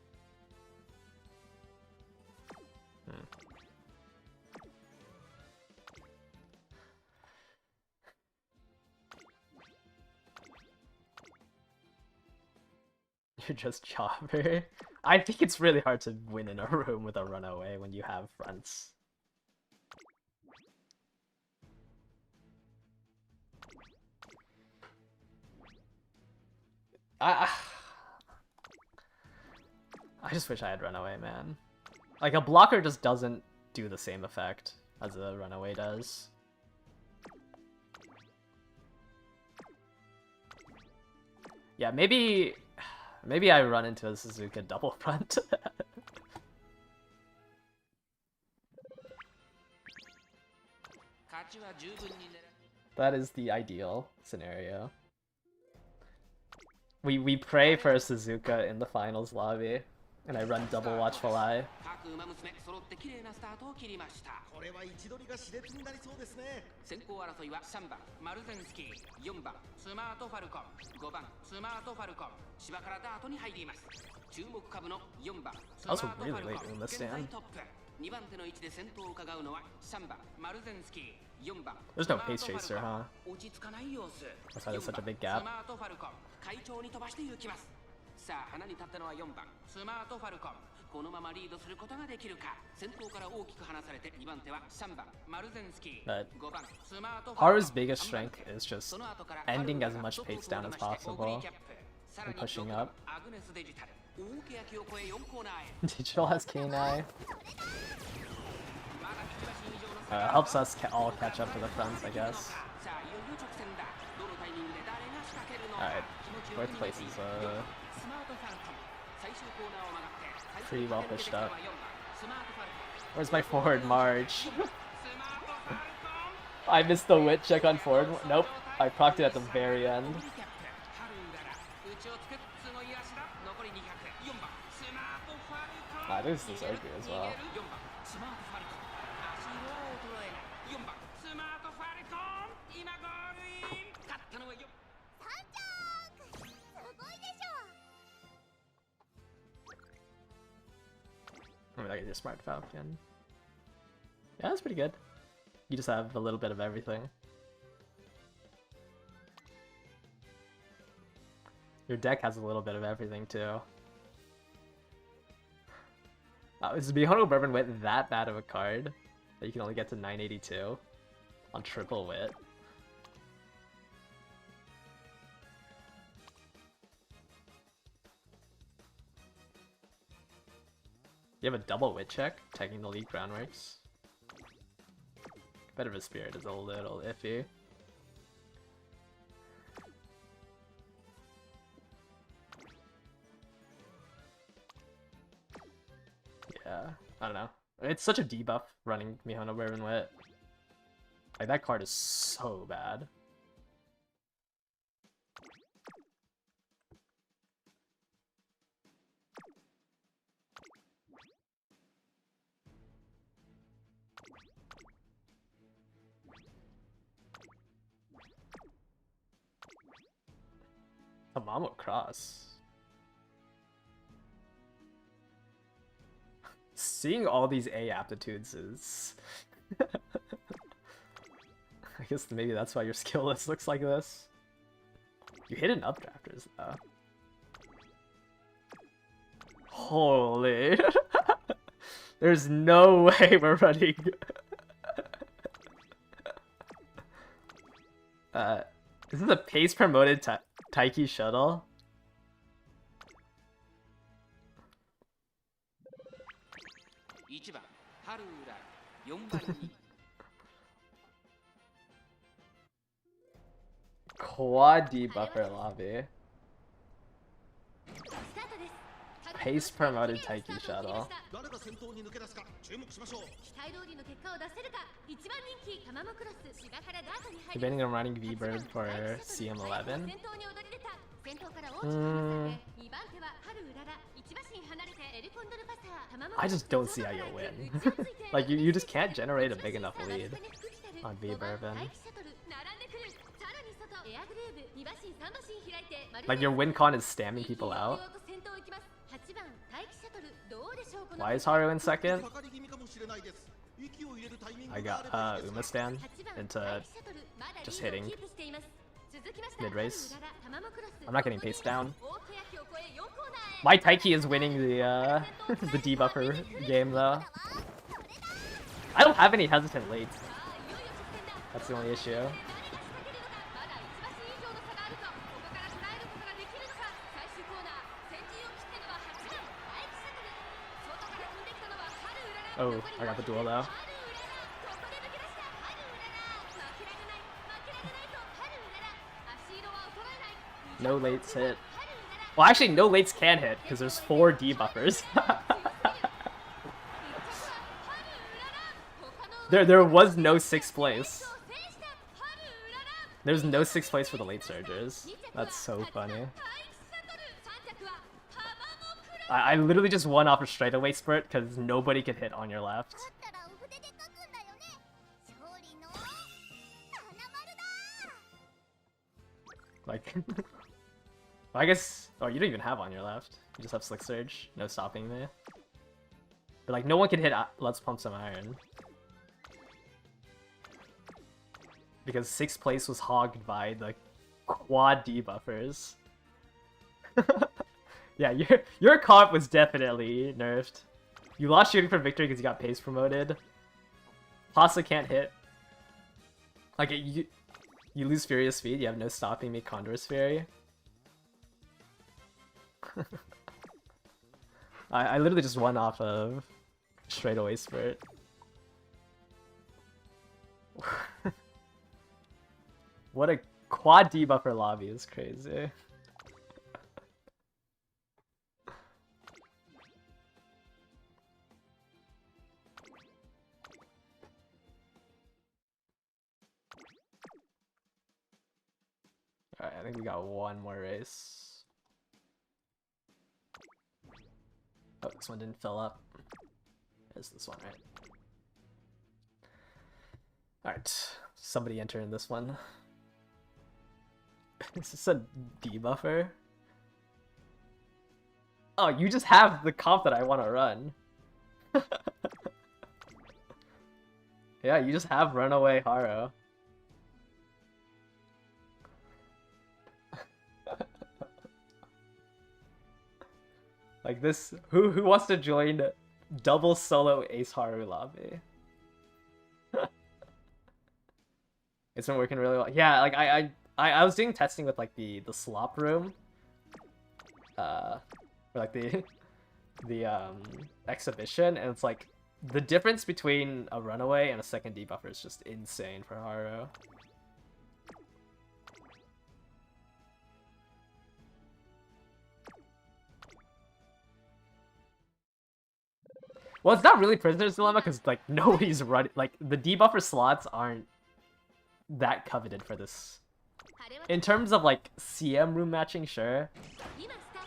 You're just Chopper. I think it's really hard to win in a room with a runaway when you have fronts. I just wish I had runaway, man. Like, a blocker just doesn't do the same effect as a runaway does. Yeah, maybe I run into a Suzuka double front. That is the ideal scenario. We pray for a Suzuka in the finals lobby, and I run double watchful eye. これは位置取りが熾烈になりそうですね。先行争いは3番マルゼンスキー、4番スマートファルコン、5番スマートファルコン、芝からダートに入ります。注目株の4番スマートファルコン、現在トップ。2番手の位置で先頭を伺うのは3番マルゼンスキー、4番 There's no pace chaser, huh? 落ち着かない様子。 That's why there's such a big gap. スマートファルコン、快調に飛ばして行きます。さあ花に立ったのは4番スマートファルコン。このままリードすることができるか。先頭から大きく離されて2番手は3番マルゼンスキー、5番スマートファルコン。 Haru's biggest strength is just ending as much pace down as possible and pushing up. Digital has K9. Helps us all catch up to the fronts, I guess. Alright, fourth place is pretty well pushed up. Where's my forward march? I missed the wit check on forward. Nope, I procced it at the very end. This is Oku as well. I mean, I get your Smart Falcon. Yeah, that's pretty good. You just have a little bit of everything. Your deck has a little bit of everything too. Is Mihono Bourbon Wit that bad of a card that you can only get to 982 on triple wit? You have a double wit check, taking the lead groundworks. Competitive Spirit is a little iffy. Yeah, I don't know. It's such a debuff running Mihono Bourbon Wit. Like, that card is so bad. Tamamo Cross. Seeing all these A aptitudes is... I guess maybe that's why your skill list looks like this. You hit an updrafters though. Holy. There's no way we're running. This is a pace promoted Taiki shuttle. Quad debuffer lobby. Pace promoted Taiki shuttle. Debating on running V-Bird for CM11. I just don't see how you'll win. Like, you just can't generate a big enough lead on V-Bourbon. Like, your win con is stamming people out. Why is Haru in second? I got Uma stand into just hitting mid-race. I'm not getting paced down. My Taiki is winning the the debuffer game though. I don't have any hesitant late. That's the only issue. Oh, I got the duel though. No lates hit. Well, actually, no lates can hit because there's 4 debuffers. There was no 6th place. There's no 6th place for the late surgers. That's so funny. I literally just won off a straightaway spurt because nobody could hit on your left. Like, I guess. Oh, you don't even have on your left. You just have Slick Surge, no stopping me. But like, no one can hit. Let's pump some iron because 6th place was hogged by the quad debuffers. Yeah, your comp was definitely nerfed. You lost shooting for victory because you got pace promoted. Pasta can't hit. Like you lose Furious Speed. You have no stopping me Condor's Fury. I literally just won off of straightaway spurt. What a quad debuffer lobby is crazy. Alright, I think we got one more race. Oh, this one didn't fill up. There's this one, right? Alright, somebody enter in this one. Is this a debuffer? Oh, you just have the comp that I want to run. Yeah, you just have Runaway Haro. Like this, who wants to join double solo Ace Haru lobby? It's been working really well. Yeah, like I was doing testing with like the slop room, or like the exhibition, and it's like the difference between a runaway and a second debuffer is just insane for Haru. Well, it's not really Prisoner's Dilemma because like nobody's running. Like the debuffer slots aren't that coveted for this. In terms of like CM room matching, sure,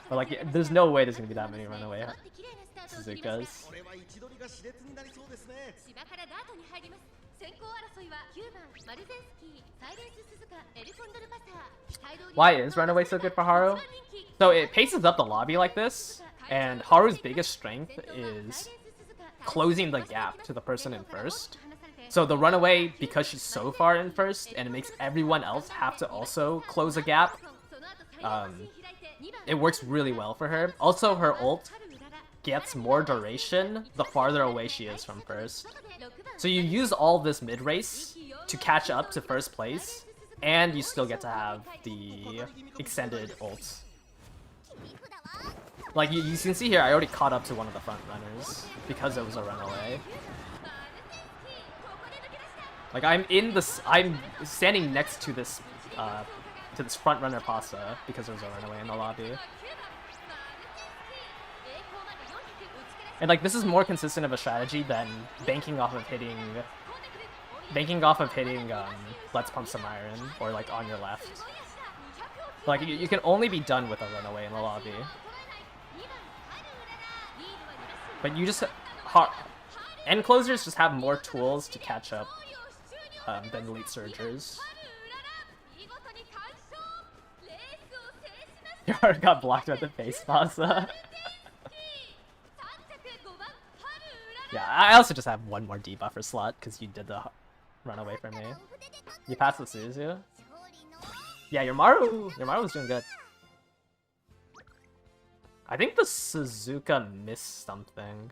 but like there's no way there's gonna be that many runaway Suzukas. Why is Runaway so good for Haru? So it paces up the lobby like this, and Haru's biggest strength is closing the gap to the person in first. So the Runaway, because she's so far in first, and it makes everyone else have to also close a gap, it works really well for her. Also, her ult gets more duration the farther away she is from first. So you use all this mid-race to catch up to first place, and you still get to have the extended ult. Like, you can see here, I already caught up to one of the front runners because it was a runaway. Like, I'm standing next to this front runner pasta because there was a runaway in the lobby. And like, this is more consistent of a strategy than banking off of hitting Let's Pump Some Iron or like on your left. Like, you can only be done with a runaway in the lobby. But you just end closers just have more tools to catch up than elite surgers. Your heart got blocked at the face, Pasa. Yeah, I also just have one more debuffer slot because you did the runaway for me. You passed the Suzu. Yeah, your Maru was doing good. I think the Suzuka missed something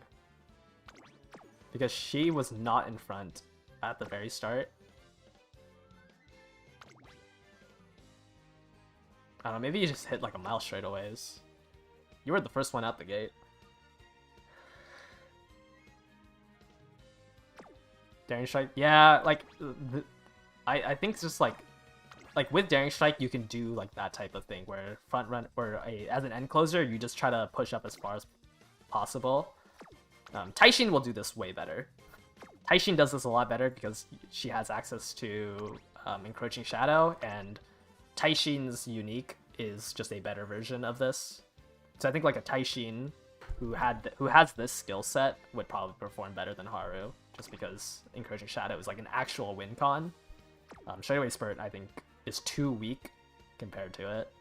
because she was not in front at the very start. I don't know, maybe you just hit like a mile straightaways. You were the first one out the gate. Daring Strike, yeah, like, I think it's just like with Daring Strike you can do like that type of thing where front run, or as an end closer you just try to push up as far as possible. Taishin will do this way better. Taishin does this a lot better because she has access to Encroaching Shadow, and Taishin's unique is just a better version of this. So I think like a Taishin who has this skill set would probably perform better than Haru, just because Encroaching Shadow is like an actual win con. Straightaway Spurt, I think, is too weak compared to it.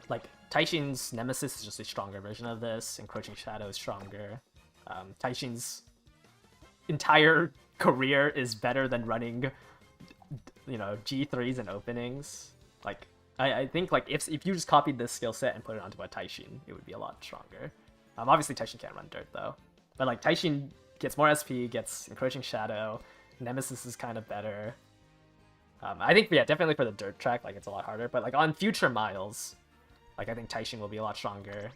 Like, Taishin's Nemesis is just a stronger version of this, Encroaching Shadow is stronger. Taishin's entire career is better than running, you know, G3s and openings. Like, I think like if you just copied this skill set and put it onto a Taishin, it would be a lot stronger. Obviously Taishin can't run dirt though, but like Taishin gets more SP, gets Encroaching Shadow, Nemesis is kind of better. I think, yeah, definitely for the dirt track, like it's a lot harder, but like on future miles, like I think Taishin will be a lot stronger.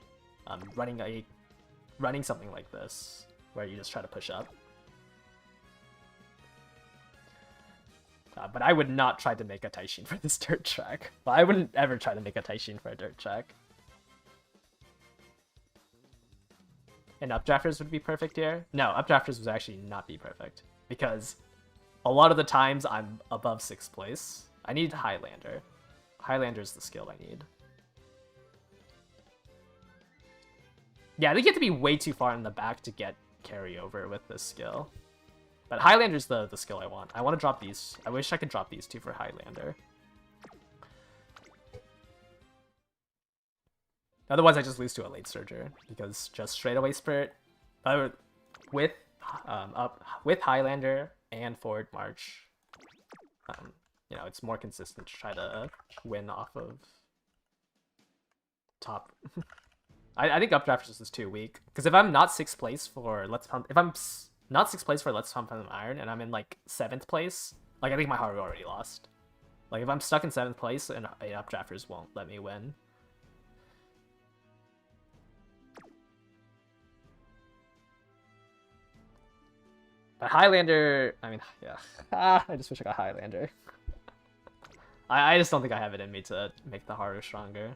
Running something like this, where you just try to push up. But I would not try to make a Taishin for this dirt track. Well, I wouldn't ever try to make a Taishin for a dirt track. And Updrafters would be perfect here? No, Updrafters would actually not be perfect. Because a lot of the times I'm above 6th place. I need Highlander. Highlander is the skill I need. Yeah, they get to be way too far in the back to get carryover with this skill. But Highlander's the skill I want. I want to drop these. I wish I could drop these two for Highlander. Otherwise, I just lose to a late Surger, because just straightaway Spirit with Highlander and Forward March, you know, it's more consistent to try to win off of top. I think Updrafters is too weak, because if I'm not 6th place for Let's Pump, if I'm not 6th place for Let's Pump Some Iron and I'm in like 7th place, like I think my Haru already lost. Like if I'm stuck in 7th place, and Updrafters won't let me win. But Highlander, I mean, yeah. I just wish I got Highlander. I just don't think I have it in me to make the Haru stronger.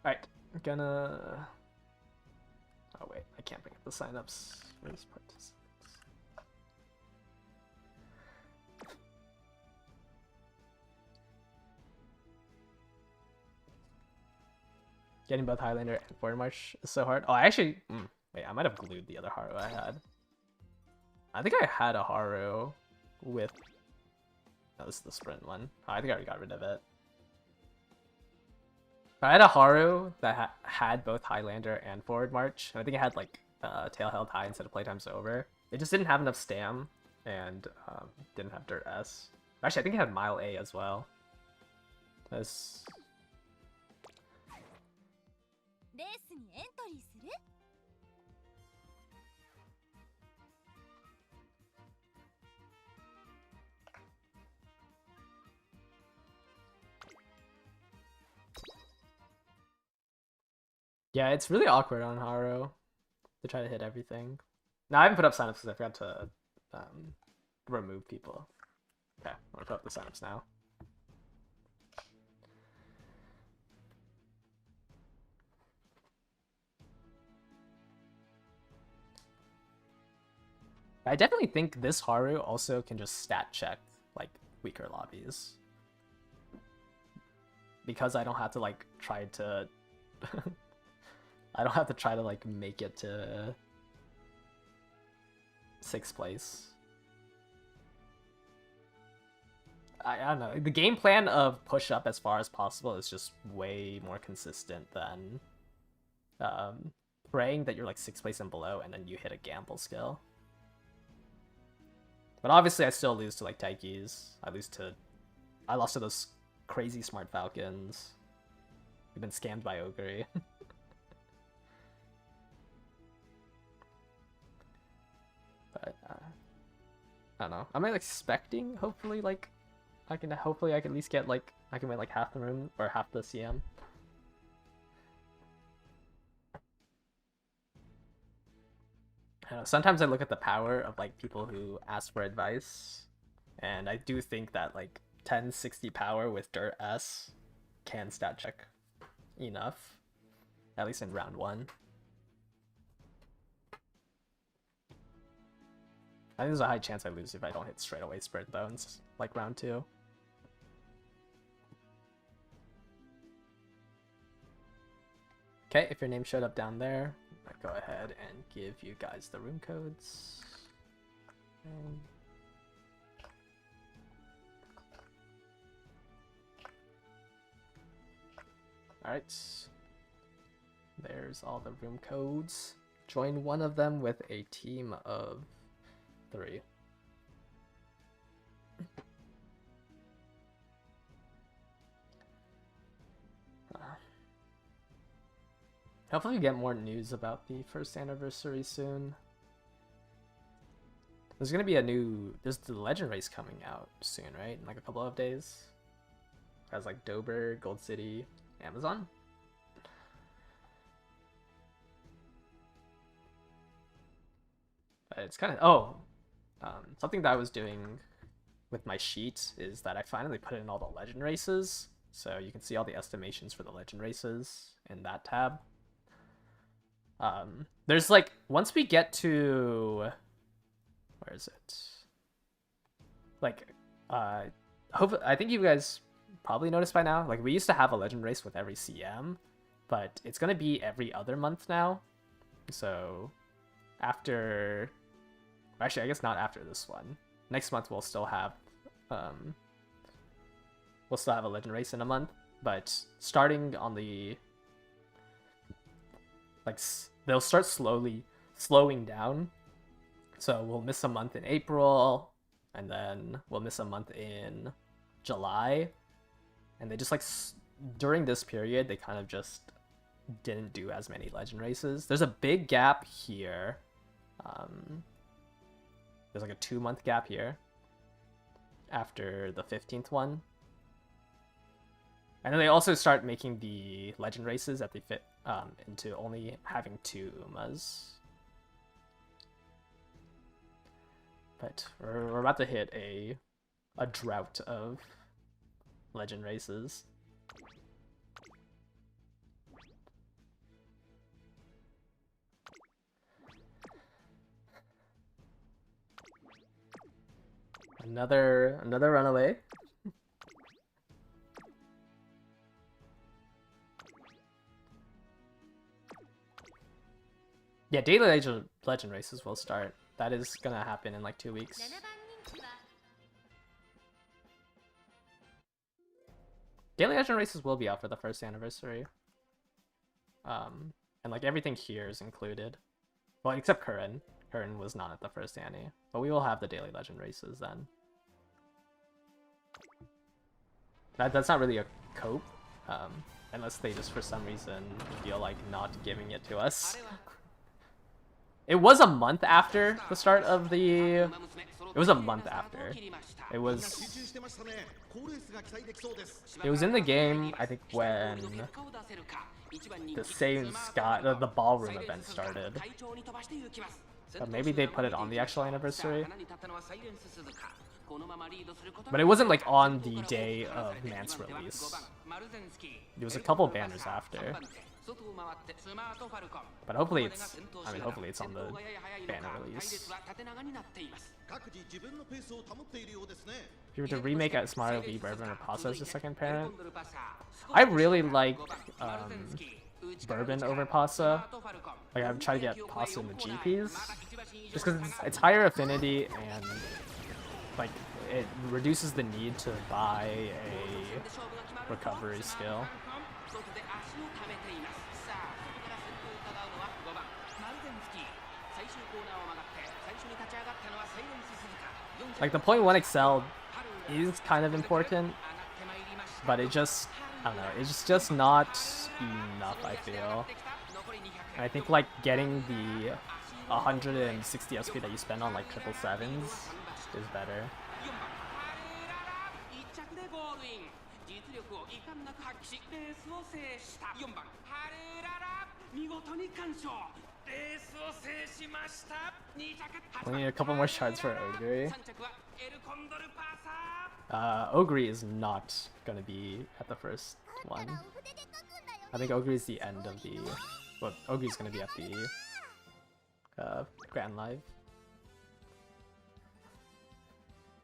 Alright, I'm gonna... Oh wait, I can't bring up the signups for this participants. Getting both Highlander and Forward March is so hard. Oh, I actually... wait, I might have glued the other Haru I had. I think I had a Haru with... No, this is the sprint one. Oh, I think I already got rid of it. I had a Haru that had both Highlander and Forward March. And I think it had like Tail held high instead of Playtime's Over. It just didn't have enough stam and didn't have Dirt S. Actually, I think it had Mile A as well. That's... Yeah, it's really awkward on Haru to try to hit everything. No, I haven't put up signups because I forgot to remove people. Okay, I'm gonna put up the signups now. I definitely think this Haru also can just stat check like weaker lobbies. Because I don't have to like try to I don't have to try to like make it to 6th place. I don't know. The game plan of push up as far as possible is just way more consistent than praying that you're like 6th place and below and then you hit a gamble skill. But obviously I still lose to like Taikis. I lost to those crazy smart falcons. We've been scammed by Ogre. But I don't know. I'm expecting hopefully like I can at least get like I can win like half the room or half the CM. I don't know, sometimes I look at the power of like people who ask for advice, and I do think that like 1060 power with Dirt S can stat check enough, at least in round 1. I think there's a high chance I lose if I don't hit straight away Spirit Bones like round 2. Okay, if your name showed up down there, I'll go ahead and give you guys the room codes. Alright. There's all the room codes. Join one of them with a team of 3. Hopefully we get more news about the 1st anniversary soon. There's gonna be there's the Legend Race coming out soon, right? In like a couple of days. It has like Dober, Gold City, Amazon. It's kind of something that I was doing with my sheet is that I finally put in all the Legend Races, so you can see all the estimations for the Legend Races in that tab. There's like once we get to where is it? Like I think you guys probably noticed by now, like we used to have a Legend Race with every CM, but it's gonna be every other month now. So after, actually I guess not after this one. Next month we'll still have a Legend Race in a month, but starting on the like they'll start slowing down. So we'll miss a month in April, and then we'll miss a month in July, and they just like during this period they kind of just didn't do as many Legend Races. There's a big gap here. There's like a 2-month gap here after the 15th one. And then they also start making the Legend Races that they fit into only having 2 Umas. But we're about to hit a drought of Legend Races. Another runaway. Yeah, daily legend races will start. That is gonna happen in like 2 weeks. Daily legend races will be out for the first anniversary. And like everything here is included. Well, except Curran. Curran was not at the first Annie. But we will have the daily legend races then. That's not really a cope. Unless they just for some reason feel like not giving it to us. It was a month after the start of the... It was a month after. It was in the game, I think, when the same Scott, the ballroom event started. But maybe they put it on the actual anniversary. But it wasn't like on the day of Mance release. There was a couple banners after. But hopefully it's, hopefully it's on the banner release. If you were to remake at Mario v Bourbon or Pasa as the second parent, I really like Bourbon over Pasa. Like I've tried to get Pasa in the GPs, just because it's higher affinity and like it reduces the need to buy a recovery skill. Like the 0.1 Excel is kind of important, but it just, I don't know, it's just not enough, I feel. And I think like getting the 160 SP that you spend on like 777s is better. We need a couple more shards for Ogre. Ogre is not gonna be at the first one. I think Ogre is the end of the... Well, Ogre is gonna be at the Grand Live.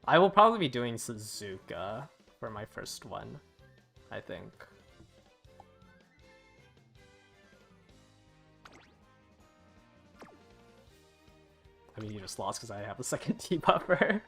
I will probably be doing Suzuka for my first one, I think. I mean, you just lost because I have a second T-buffer.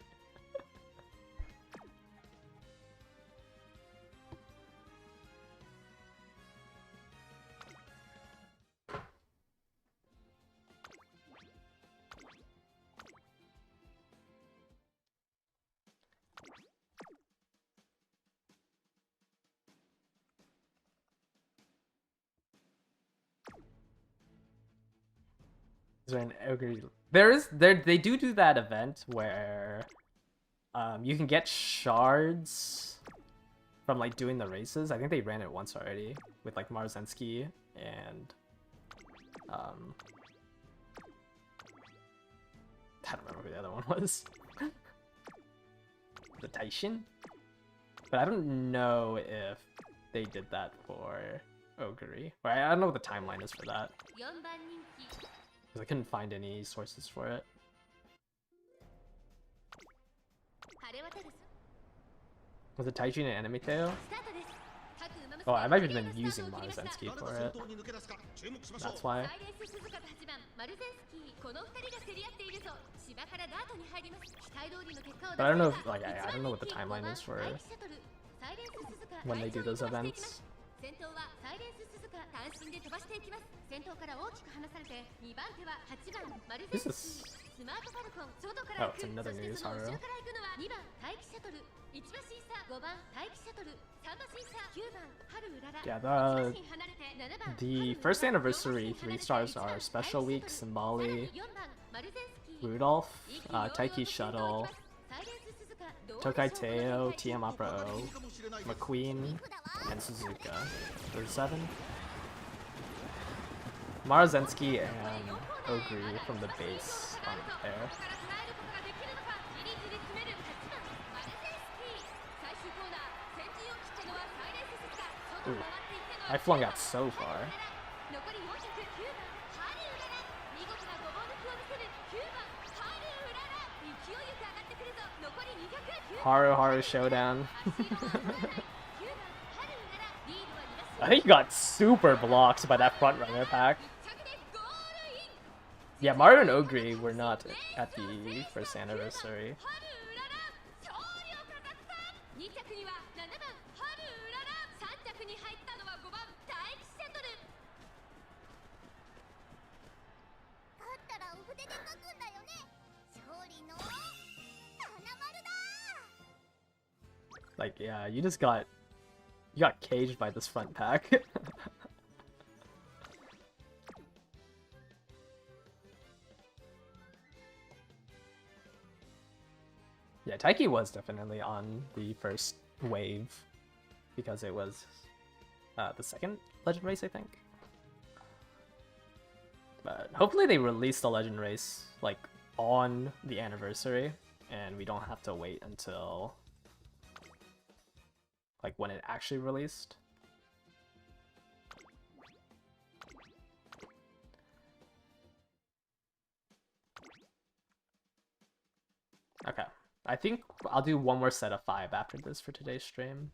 Is there an ogre? They do that event where you can get shards from like doing the races. I think they ran it once already with like Marzensky and I don't remember who the other one was. The Taishin? But I don't know if they did that for Ogre. Or I don't know what the timeline is for that. Because I couldn't find any sources for it. Was it Taijin and Enemy Tail? Oh, I might have been using Marzensky for it. That's why. But I don't know if, like, I don't know what the timeline is for when they do those events. Who's this? Oh, it's another news Haru. Yeah, the first anniversary 3 stars are Special Week, Simbali, Rudolph, Taiki Shuttle, Tokai Teo, TM Opera O, McQueen, and Suzuka. There's 7. Marzensky and Ogre from the base on air. Ooh, I flung out so far. Haru Haru Showdown. I think he got super blocked by that front runner pack. Yeah, Mario and Ogre were not at the first anniversary. Like, yeah, you got caged by this front pack. Yeah, Taiki was definitely on the first wave because it was the second Legend Race, I think. But hopefully they release the Legend Race like on the anniversary and we don't have to wait until like when it actually released. Okay. I think I'll do one more set of 5 after this for today's stream.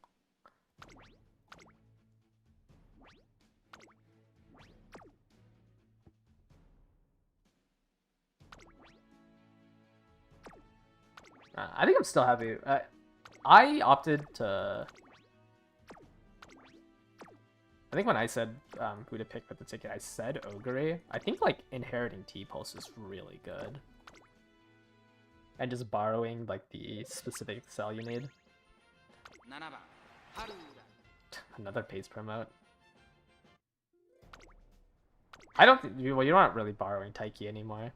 I think I'm still happy. I opted to... I think when I said who to pick with the ticket, I said Ogre. I think like inheriting T-Pulse is really good. And just borrowing like the specific cell you need. Another pace promote. I don't think well, you're not really borrowing Taiki anymore.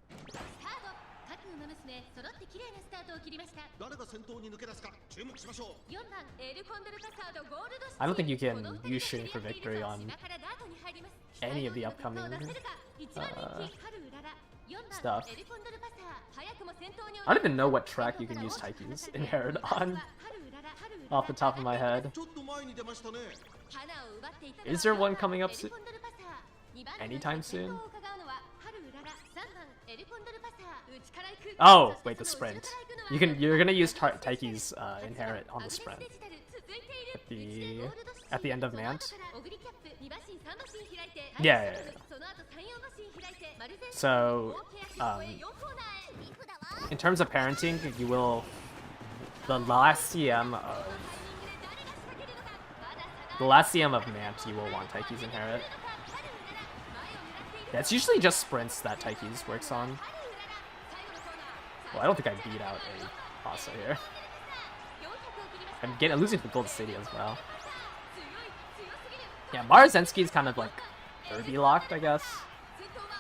I don't think you can use Shooting for Victory on any of the upcoming stuff. I don't even know what track you can use Taiki's Inherit on, off the top of my head. Is there one coming up anytime soon? Oh, wait, the sprint. You're gonna use Taiki's Inherit on the sprint. At the end of Mant. Yeah. So, in terms of parenting, you will the last CM of Mant, you will want Taiki's Inherit. Yeah, it's usually just sprints that Taiki's works on. Well, I don't think I beat out a Pasa here. I'm losing to Gold City as well. Yeah, Marzensky is kind of like Derby locked, I guess.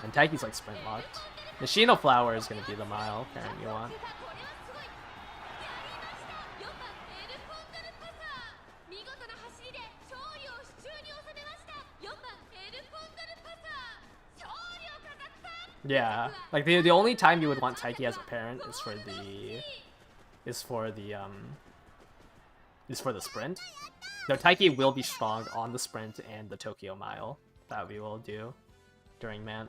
And Taiki's like sprint locked. The Shino Flower is going to be the mile parent you want. Yeah, like the only time you would want Taiki as a parent is for the sprint. No, Taiki will be strong on the sprint and the Tokyo Mile that we will do during Mant.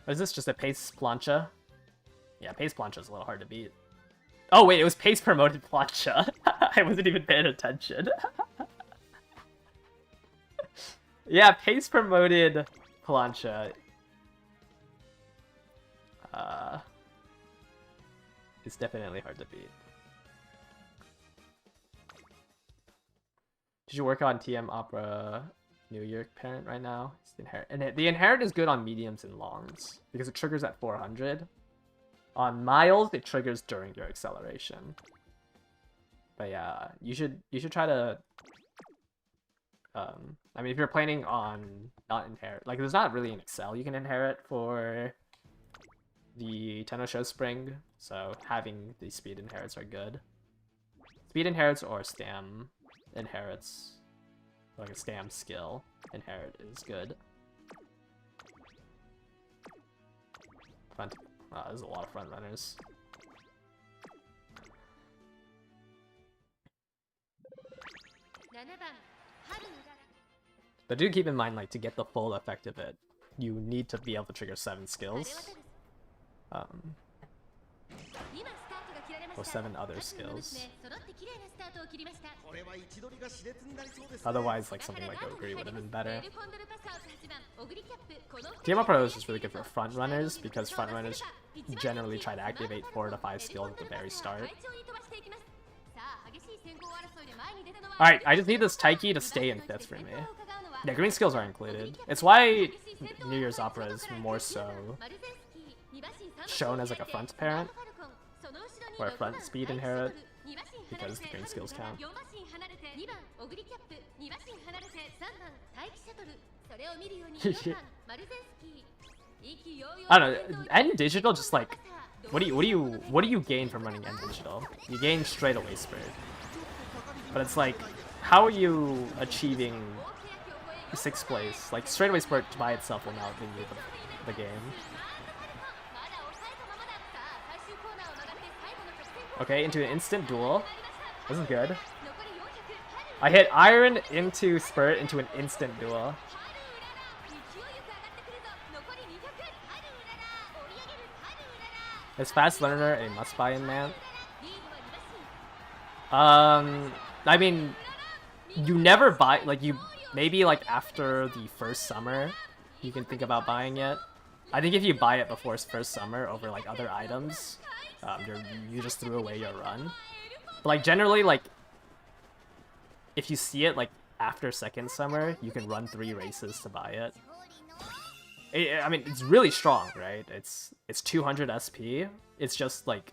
Is this just a Pace Plancha? Yeah, Pace Plancha is a little hard to beat. Oh wait, it was Pace Promoted Plancha. I wasn't even paying attention. Yeah, Pace Promoted Plancha. It's definitely hard to beat. Did you work on TM Opera New York parent right now? It's the Inherit. And the Inherit is good on mediums and longs because it triggers at 400. On miles, it triggers during your acceleration. But yeah, you should try to. I mean, if you're planning on not inherit, like there's not really an Excel you can inherit for the Tenno Show Spring, so having the speed inherits are good. Speed inherits or Stam inherits, like a Stam skill inherit is good. There's a lot of front runners. But do keep in mind, like, to get the full effect of it, you need to be able to trigger 7 skills. Or 7 other skills. これは位置取りが熾烈になりそうですね。 Otherwise, like something like Ogre would have been better. TMR Pro is just really good for front runners because front runners generally try to activate 4 to 5 skills at the very start. Alright, I just need this Taiki to stay in 5th for me. Yeah, green skills are included. It's why New Year's Opera is more so shown as like a front parent, or a front speed inherit, because the green skills count. I don't know, N digital just like what do you gain from running N digital? You gain straight away spread. But it's like, how are you achieving 6th place? Like straight away spurt by itself will not win you the game. Okay, into an instant duel. This is good. I hit Iron into Spurt into an instant duel. Is Fast Learner a must-buy in man? I mean, you never buy, like, you maybe like after the first summer you can think about buying it. I think if you buy it before first summer over like other items, you just threw away your run. But like generally, like if you see it like after second summer, you can run 3 races to buy it. I mean, it's really strong, right? It's 200 SP. It's just like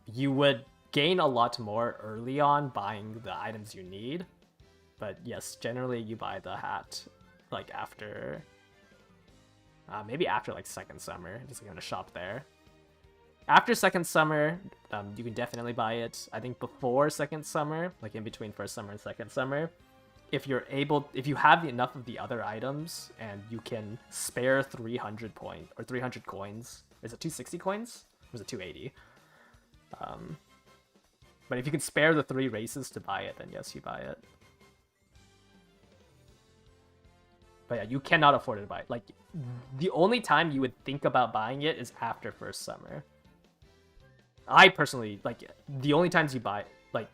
you would gain a lot more early on buying the items you need. But yes, generally you buy the hat like after maybe after like second summer, just gonna shop there. After second summer, you can definitely buy it. I think before second summer, like in between first summer and second summer, if you have enough of the other items and you can spare 300 points or 300 coins. Is it 260 coins? Or is it 280? But if you can spare the 3 races to buy it, then yes, you buy it. But yeah, you cannot afford to buy it. Like, the only time you would think about buying it is after first summer. I personally, like, the only times you buy it, like,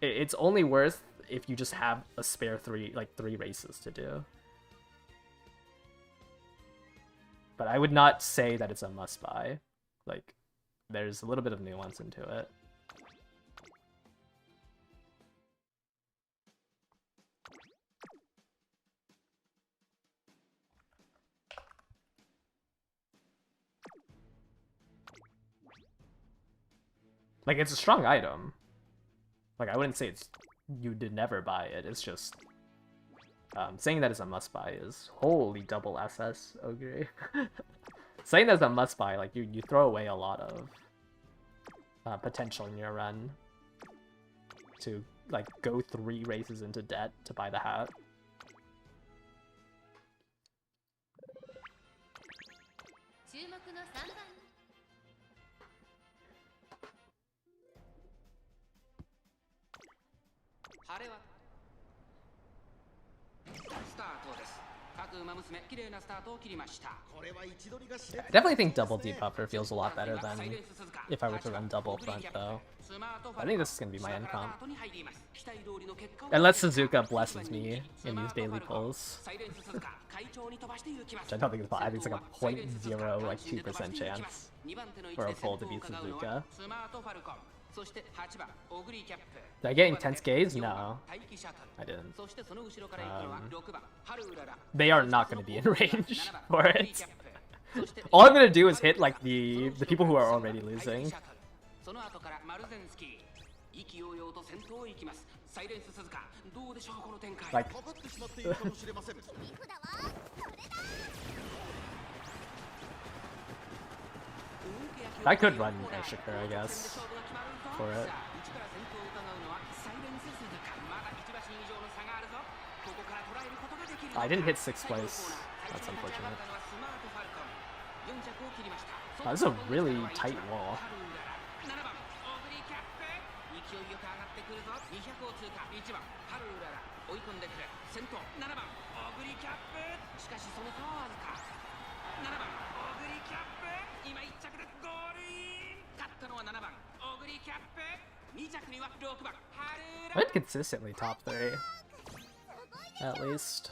it's only worth if you just have a spare 3 races to do. But I would not say that it's a must-buy. Like, there's a little bit of nuance into it. Like, it's a strong item. Like, I wouldn't say you did never buy it. It's just saying that it's a must-buy is holy double SS Ogre. Saying that's a must-buy, like you throw away a lot of potential in your run to like go 3 races into debt to buy the hat. I definitely think double debuffer feels a lot better than if I were to run double front though. I think this is going to be my end comp. Unless Suzuka blesses me in these daily pulls. Which I don't think is possible. I think it's like a 0.02% chance for a pull to beat Suzuka. Did I get intense gaze? No, I didn't. They are not going to be in range for it. All I'm going to do is hit like the people who are already losing. Like I could run Shakura, I guess, for it. I didn't hit 6th place. That's unfortunate. Oh, this is a really tight wall. 着には6番ハルーラ I've been consistently top 3. At least.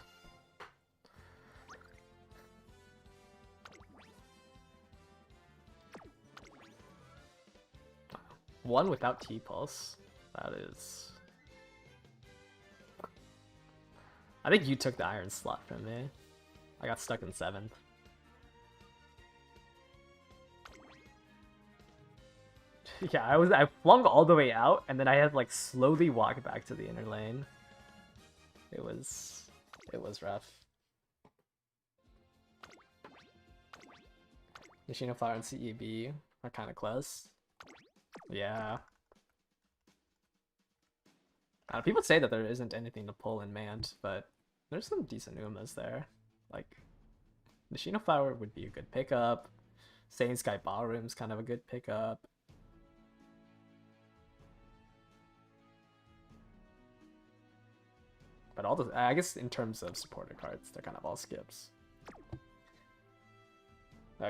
One without T-Pulse. That is... I think you took the iron slot from me. I got stuck in 7th. Yeah, I flung all the way out, and then I had to, like, slowly walk back to the inner lane. It was rough. Nishino Flower and CEB are kind of close. Yeah. People say that there isn't anything to pull in Mant, but there's some decent Umas there. Like, Nishino Flower would be a good pickup. Saiyan Sky Ballroom's kind of a good pickup. But all the, I guess in terms of supporter cards, they're kind of all skips.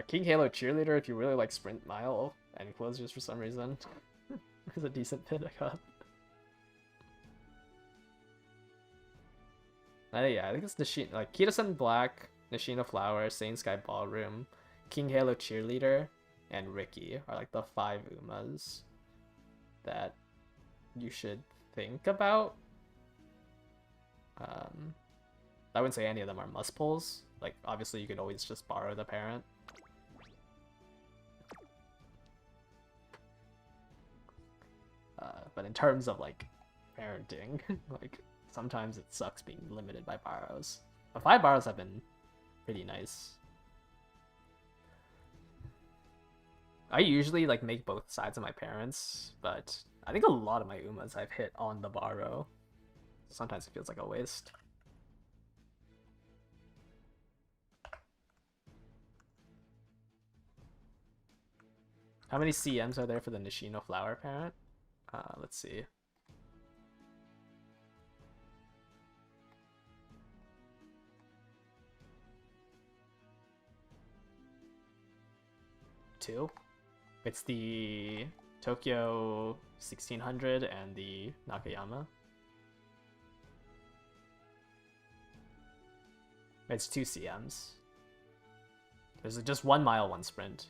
King Halo Cheerleader, if you really like Sprint Mile and Closers for some reason, is a decent pickup. Yeah, I think it's Nishino, like Kita-san Black, Nishino Flower, Saiyan Sky Ballroom, King Halo Cheerleader, and Ricky are like the 5 Umas that you should think about. I wouldn't say any of them are must pulls. Like, obviously you could always just borrow the parent. But in terms of like parenting, like sometimes it sucks being limited by borrows. But 5 borrows have been pretty nice. I usually like make both sides of my parents, but I think a lot of my Umas I've hit on the borrow. Sometimes it feels like a waste. How many CMs are there for the Nishino Flower parent? Let's see. Two. It's the Tokyo 1600 and the Nakayama. It's 2 CMs. There's just 1 mile, 1 sprint.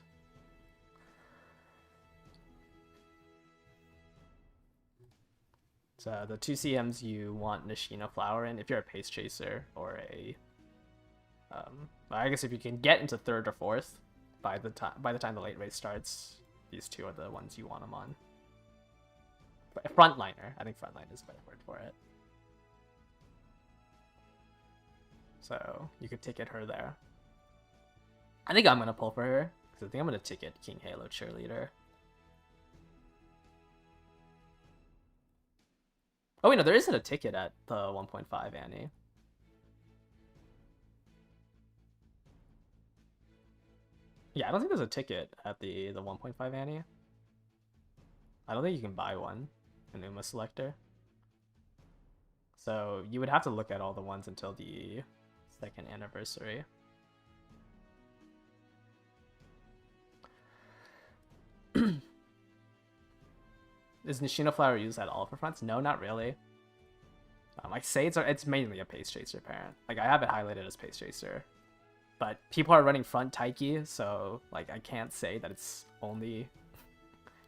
So the 2 CMs you want Nishino Flower in if you're a pace chaser or a I guess if you can get into 3rd or 4th by the time the late race starts, these 2 are the ones you want them on. Frontliner. I think frontliner is a better word for it. So you could ticket her there. I think I'm gonna pull for her because I think I'm gonna ticket King Halo Cheerleader. Oh wait, no, there isn't a ticket at the 1.5 Annie. Yeah, I don't think there's a ticket at the 1.5 Annie. I don't think you can buy one in Uma Selector. So you would have to look at all the ones until the 2nd anniversary. Is Nishino Flower used at all for fronts? No, not really. Like Sades it's mainly a pace chaser parent. Like I have it highlighted as pace chaser, but people are running front Taiki, so like I can't say that it's only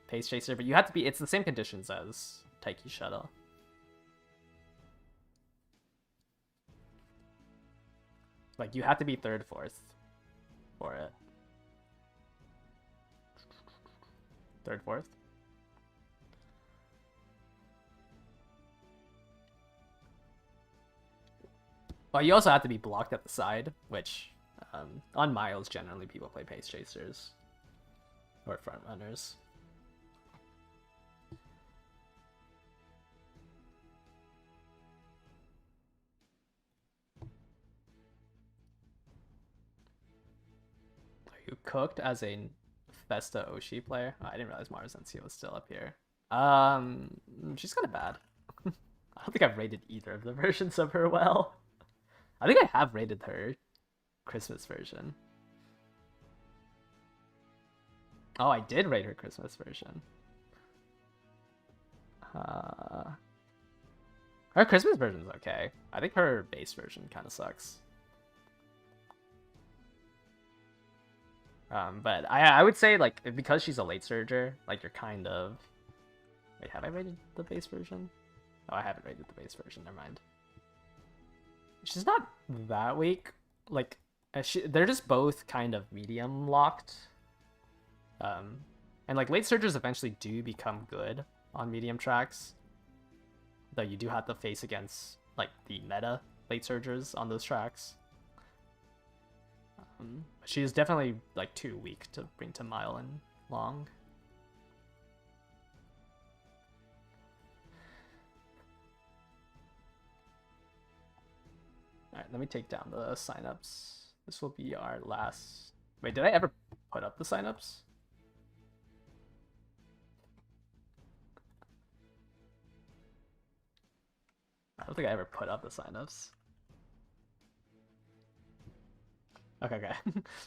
pace chaser. But you have to be. It's the same conditions as Taiki Shuttle. Like you have to be 3rd, 4th for it. 3rd, 4th. Well, you also have to be blocked at the side, which on miles generally people play pace chasers or front runners. Are you cooked as a Festa Oshi player? Oh, I didn't realize Mara Sensei was still up here. She's kind of bad. I don't think I've rated either of the versions of her well. I think I have rated her Christmas version. Oh, I did rate her Christmas version. Her Christmas version's okay. I think her base version kind of sucks. But I would say, like, because she's a late surger, like, you're kind of... Wait, have I rated the base version? Oh, I haven't rated the base version, never mind. She's not that weak. Like, they're just both kind of medium locked. And, like, late surgers eventually do become good on medium tracks. Though you do have to face against, like, the meta late surgers on those tracks. She is definitely, like, too weak to bring to mile and long. Alright, let me take down the signups. This will be our last... Wait, did I ever put up the signups? I don't think I ever put up the signups. Okay.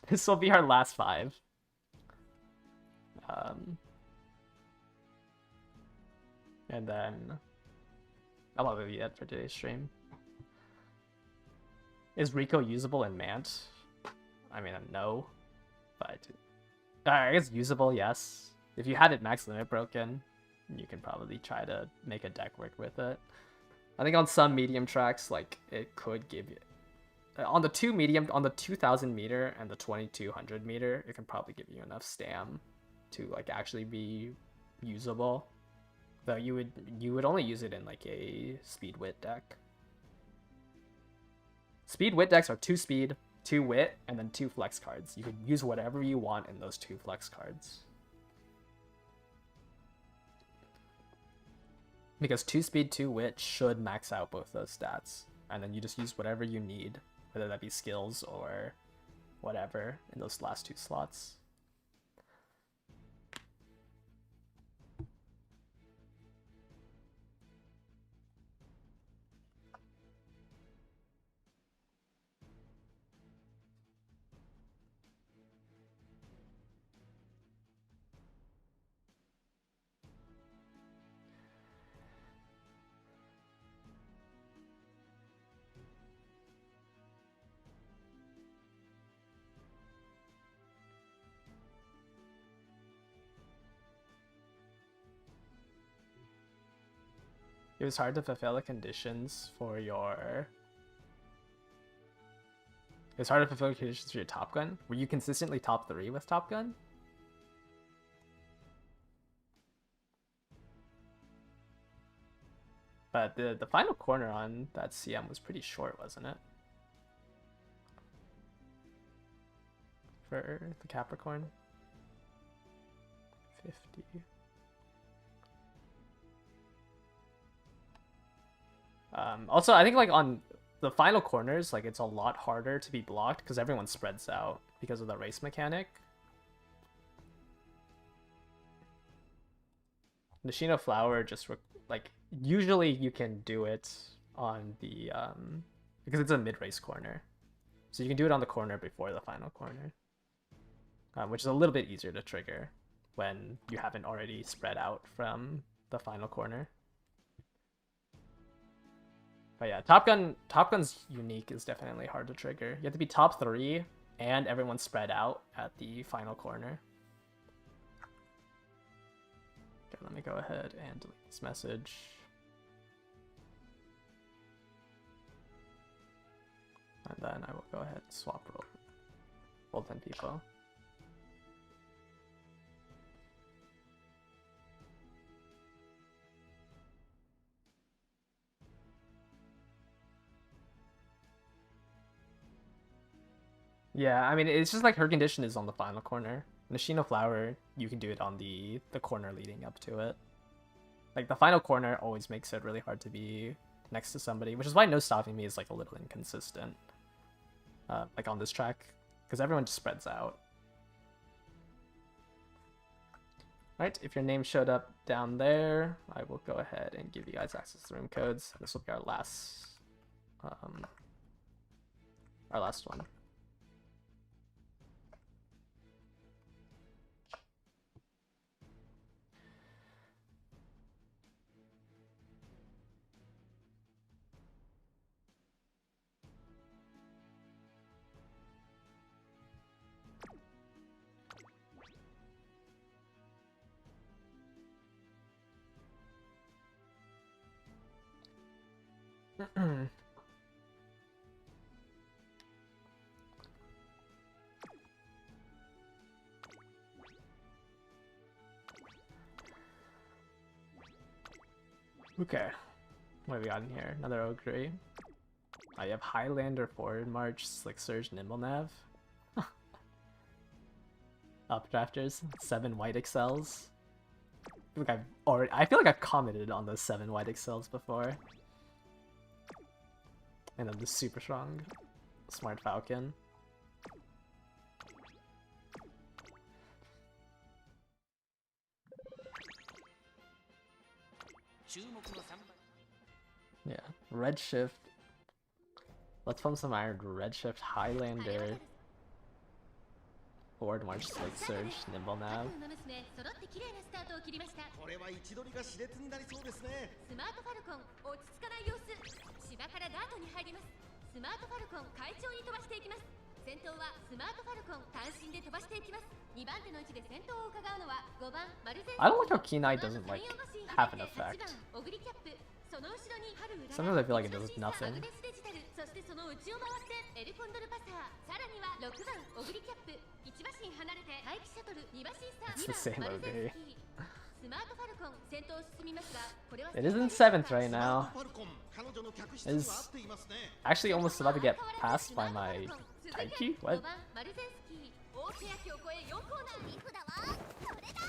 This will be our last 5. And then I'll probably be it for today's stream. Is Rico usable in Mant? I mean, no, but I guess usable, yes. If you had it max limit broken, you can probably try to make a deck work with it. I think on some medium tracks, like, it could give you... On the 2000 meter and the 2200 meter, it can probably give you enough stam to, like, actually be usable. Though you would only use it in, like, a speed wit deck. Speed wit decks are 2 speed, 2 wit, and then 2 flex cards. You can use whatever you want in those 2 flex cards. Because 2 speed, 2 wit should max out both those stats. And then you just use whatever you need, whether that be skills or whatever, in those last 2 slots. It was hard to fulfill the conditions for your... It's hard to fulfill the conditions for your Top Gun? Were you consistently top 3 with Top Gun? But the final corner on that CM was pretty short, wasn't it? For the Capricorn. 50. Also, I think, like, on the final corners, like, it's a lot harder to be blocked because everyone spreads out because of the race mechanic. Nishino Flower just, like, usually you can do it on the, because it's a mid-race corner. So you can do it on the corner before the final corner. Which is a little bit easier to trigger when you haven't already spread out from the final corner. But yeah, Top Gun's unique is definitely hard to trigger. You have to be top 3 and everyone's spread out at the final corner. Okay, let me go ahead and delete this message. And then I will go ahead and swap roll 10 people. Yeah, I mean, it's just like her condition is on the final corner. Nishino Flower, you can do it on the corner leading up to it. Like, the final corner always makes it really hard to be next to somebody, which is why No Stopping Me is, like, a little inconsistent. Like, on this track, because everyone just spreads out. Alright, if your name showed up down there, I will go ahead and give you guys access to room codes. This will be our last one. Okay, what have we got in here? Another Ogre. Oh, you have Highlander, Forward March, Slick Surge, Nimble Nav. Updrafters, 7 white excels. I feel like I've commented on those 7 white excels before. And then the super strong Smart Falcon. Yeah, Redshift. Let's pump some iron. Redshift, Highlander, Forward March, Slick Surge, Nimble Nav. これは位置取りが熾烈になりそうですね。スマートファルコン落ち着かない様子。芝からダートに入ります。スマートファルコン快調に飛ばしていきます。先頭はスマートファルコン単身で飛ばしていきます。2番手の位置で先頭を伺うのは5番マルゼン。 I don't like how Keen Eye doesn't like have an effect. Sometimes I feel like it does nothing. そしてその内を回ってエルコンドルパサー、さらには6番オグリキャップ、1馬身離れて待機シャトル、2馬身差、2番マルゼンスキー。スマートファルコン先頭を進みますが、これは It is in 7th right now. It is actually almost about to get passed by my Taiki? What? マルゼンスキー、大手焼きを越え4コーナー。リフだわ。それだ。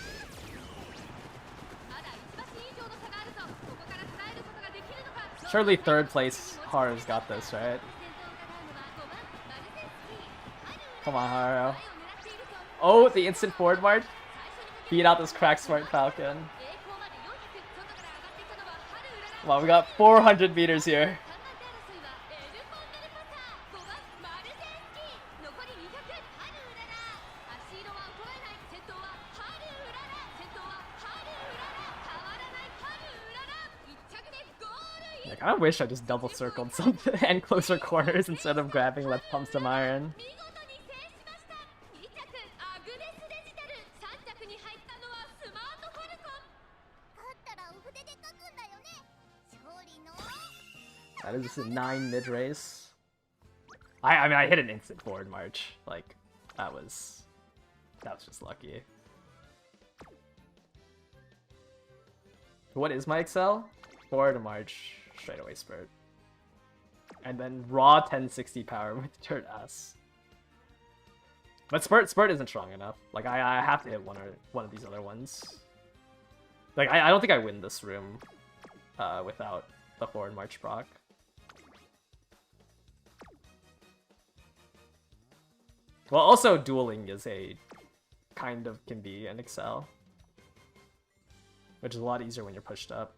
まだ1馬身以上の差があるぞ。ここから捉えることができるのか。 Surely 3rd place Haru's got this, right? Come on, Haru. Oh, the instant forward march. Beat out this cracked Smart Falcon. Wow, we got 400 meters here. Like, I wish I just double circled something and closer corners instead of grabbing Let's Pump Some Iron. That is a 9 mid race. I mean, I hit an instant forward march. Like, that was just lucky. What is my Excel? Forward march, straightaway spurt, and then raw 1060 power with turn S. But spurt isn't strong enough. Like, I have to hit one of these other ones. Like, I don't think I win this room without the forward march proc. Well, also dueling is can be an Excel, which is a lot easier when you're pushed up.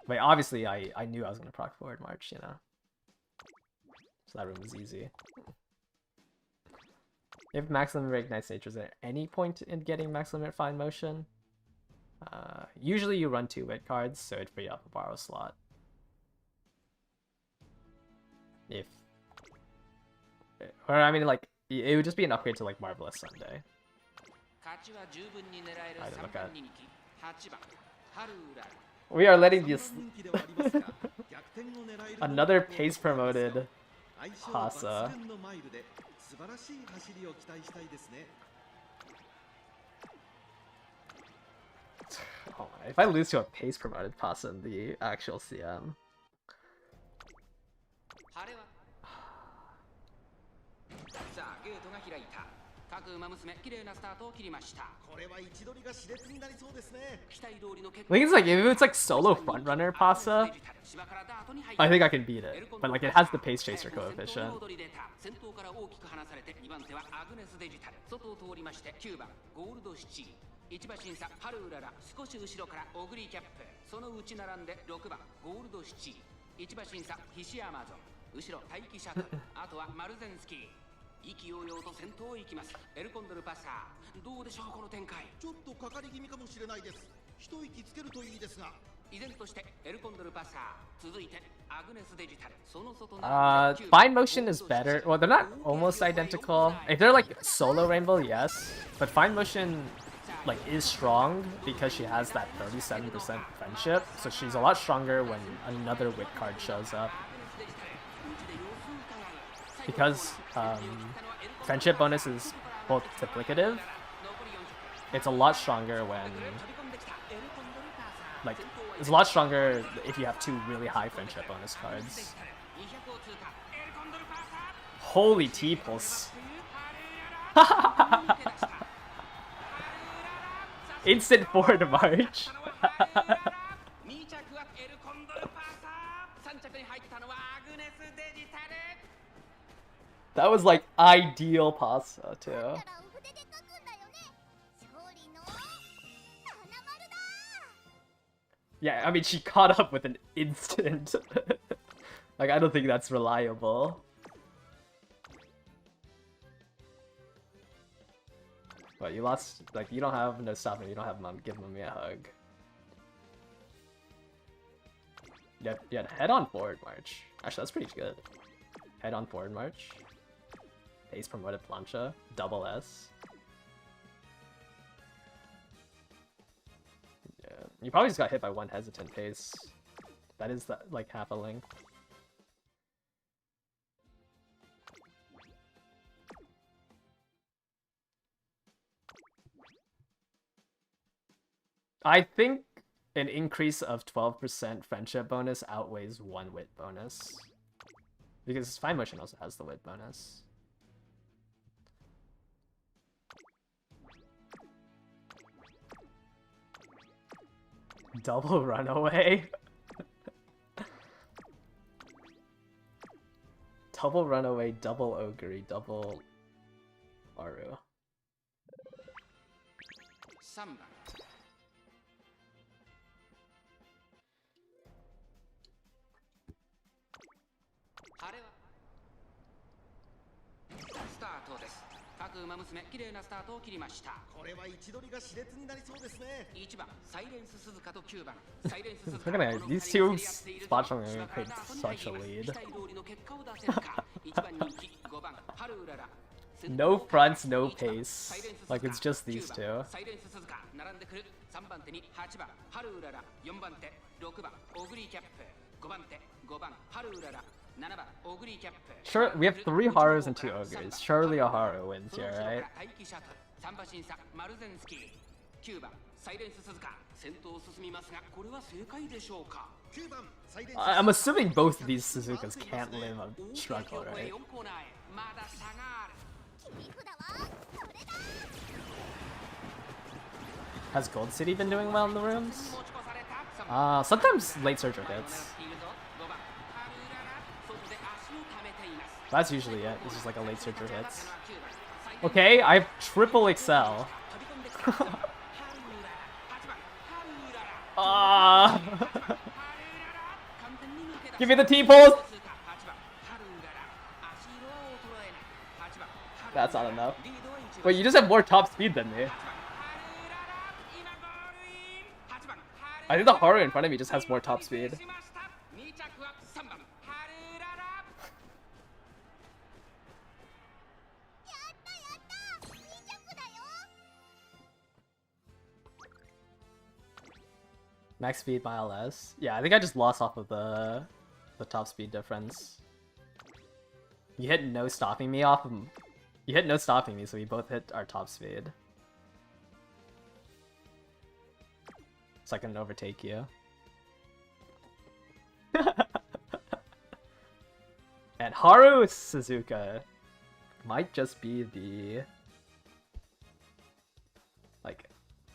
But obviously, I knew I was gonna proc forward march, you know, so that room was easy. If max limit Ignite nature, is there any point in getting max limit fine motion? Usually you run 2 wit cards, so it'd free up a borrow slot. Or I mean, like, it would just be an upgrade to like Marvelous Sunday. I don't look at. We are letting this another pace promoted Hasa. Oh my, if I lose to a pace promoted Pasa in the actual CM. I think it's like, if it's like solo frontrunner Pasa, I think I can beat it. But like, it has the pace chaser coefficient. Fine motion is better. Well, they're not almost identical. If they're like solo rainbow, yes, but fine motion like is strong because she has that 37% friendship, so she's a lot stronger when another wit card shows up. Because friendship bonus is both duplicative, it's a lot stronger when, like, it's a lot stronger if you have two really high friendship bonus cards. Holy T-pulse. Instant forward march. That was like ideal pasta too. Yeah, I mean she caught up with an instant. Like I don't think that's reliable. But you lost, like, you don't have no stopping, you don't have mom, give mommy a hug. You had head on forward march. Actually, that's pretty good. Head on forward march. Ace promoted plancha. Double S. Yeah, you probably just got hit by one hesitant pace. That is, like, half a length. I think an increase of 12% friendship bonus outweighs one wit bonus. Because Fine Motion also has the wit bonus. Double runaway? Double runaway, double ogre, double Aru. Samba. Look at these two spots are going to create such a lead. No fronts, no pace. Like it's just these two. Sure, we have 3 Harus and 2 Ogres. Surely a Haru wins here, right? I'm assuming both of these Suzukas can't live a struggle, right? Has Gold City been doing well in the rooms? Sometimes late surger hits. That's usually it. It's just like a late surger hits. Okay, I have triple excel. Give me the T-pulse! That's not enough. Wait, you just have more top speed than me. I think the Haru in front of me just has more top speed. Max speed by LS. Yeah, I think I just lost off of the top speed difference. You hit no stopping me off of... You hit no stopping me, so we both hit our top speed. So I can overtake you. And Haru Suzuka might just be the... Like,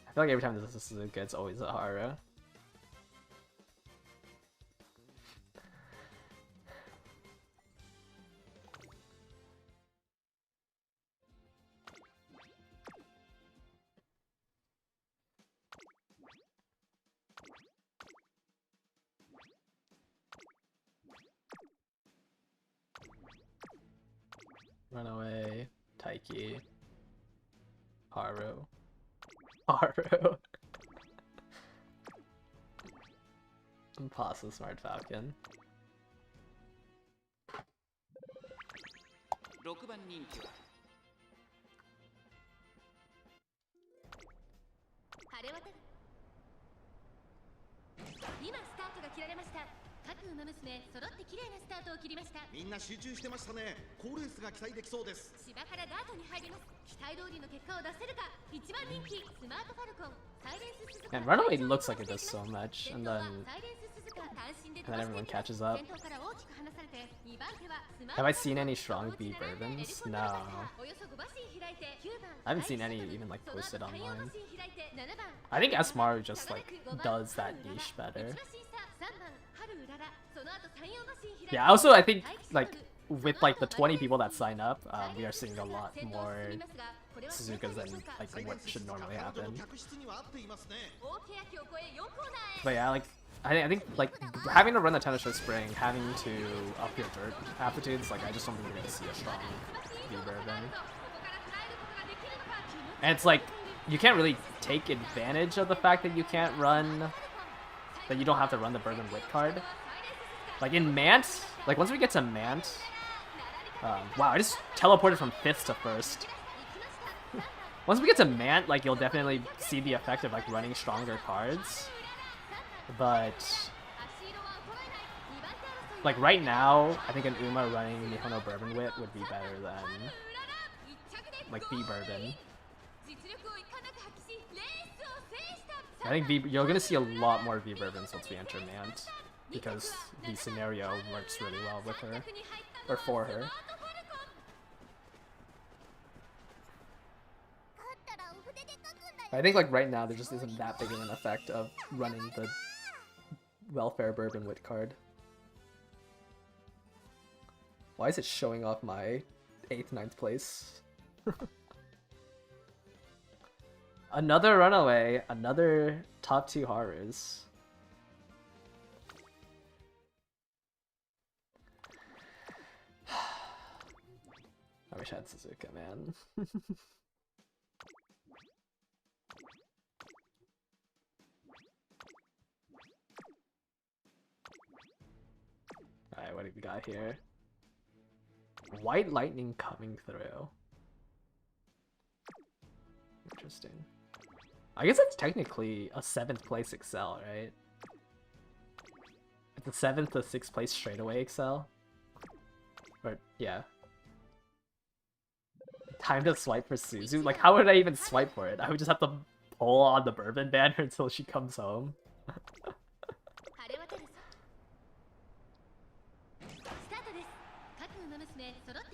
I feel like every time there's a Suzuka, it's always a Haru. Runaway, Taiki, Haru, Haru. Impossible Smart Falcon. 馬娘揃って綺麗なスタートを切りました。みんな集中してましたね。好レースが期待できそうです。芝からダートに入ります。期待通りの結果を出せるか。一番人気スマートファルコンサイレンス鈴鹿。 And Runaway looks like it does so much, and then サイレンス鈴鹿単身で everyone catches up. 先頭から大きく離されて2番手はスマー Have ト I seen any strong B bourbons? No. およそ5馬身開いて9番 I haven't seen any even like posted その後3 online. 馬身開いて7番 I think Asmaru just like does that niche better. 1馬身差3番春うららその後3、4馬身開いて Yeah, also I think like with like the 20 people that sign up, we are seeing a lot more Suzukas than like what should normally happen. 客室には合っていますね。 大欅を越え4コーナーへ But yeah, like I think like having to run the tennis show spring, having to up your dirt aptitudes, like I just don't think you're gonna see a strong B bourbon. And it's like you can't really take advantage of the fact that you can't run, that you don't have to run the bourbon wit card. Like in Mant, like once we get to Mant, wow, I just teleported from 5th to 1st. Once we get to Mant, like you'll definitely see the effect of like running stronger cards. But like right now, I think an Uma running Nihono Bourbon Wit would be better than like B Bourbon. I think you're gonna see a lot more V Bourbons once we enter Mant, because the scenario works really well with her, or for her. I think like right now there just isn't that big of an effect of running the Welfare Bourbon Wit card. Why is it showing off my 8th, 9th place? Another runaway, another top 2 Harus. I wish I had Suzuka, man. Alright, what do we got here? White Lightning coming through. Interesting. I guess it's technically a 7th place Excel, right? It's a 7th to 6th place straightaway Excel. Or, yeah. Time to swipe for Suzu? Like, how would I even swipe for it? I would just have to pull on the bourbon banner until she comes home.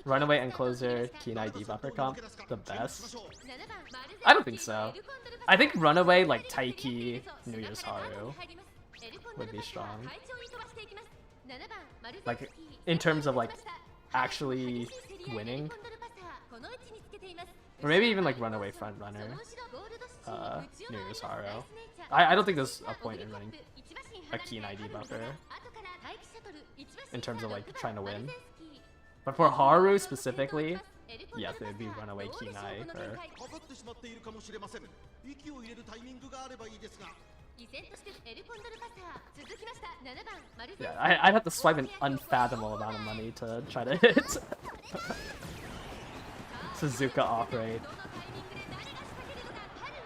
Runaway and closer, Keen-Eye debuffer comp, the best? I don't think so. I think Runaway, like Taiki, New Year's Haru, would be strong. Like, in terms of like, actually winning. Or maybe even like Runaway front runner, New Year's Haru. I don't think there's a point in running a Keen-Eye debuffer, in terms of like trying to win. But for Haru specifically, yes, it would be Runaway Keen-Eye or... Yeah, I'd have to swipe an unfathomable amount of money to try to hit Suzuka off rate.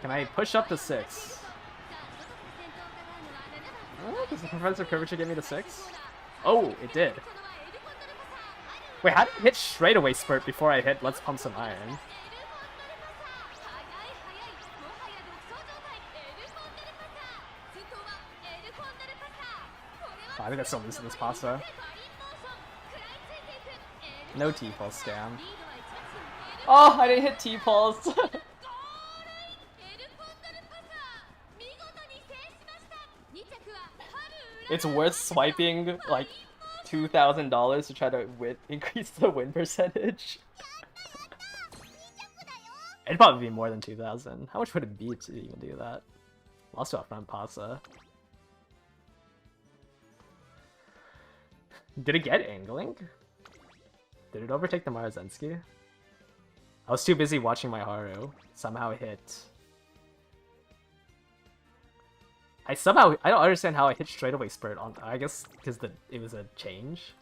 Can I push up to 6? Oh, does the Professor Curvature get me to 6? Oh, it did. Wait, how did it hit straightaway spurt before I hit Let's Pump Some Iron? Oh, I think I still lose to this pasta. No T-Pulse scam. Oh, I didn't hit T-Pulse! It's worth swiping, like, $2,000 to try to increase the win percentage. It'd probably be more than 2,000. How much would it be to even do that? Also up front pasa. Did it get angling? Did it overtake the Marazensky? I was too busy watching my Haru. Somehow it hit. I don't understand how I hit straightaway spurt on. I guess because it was a change.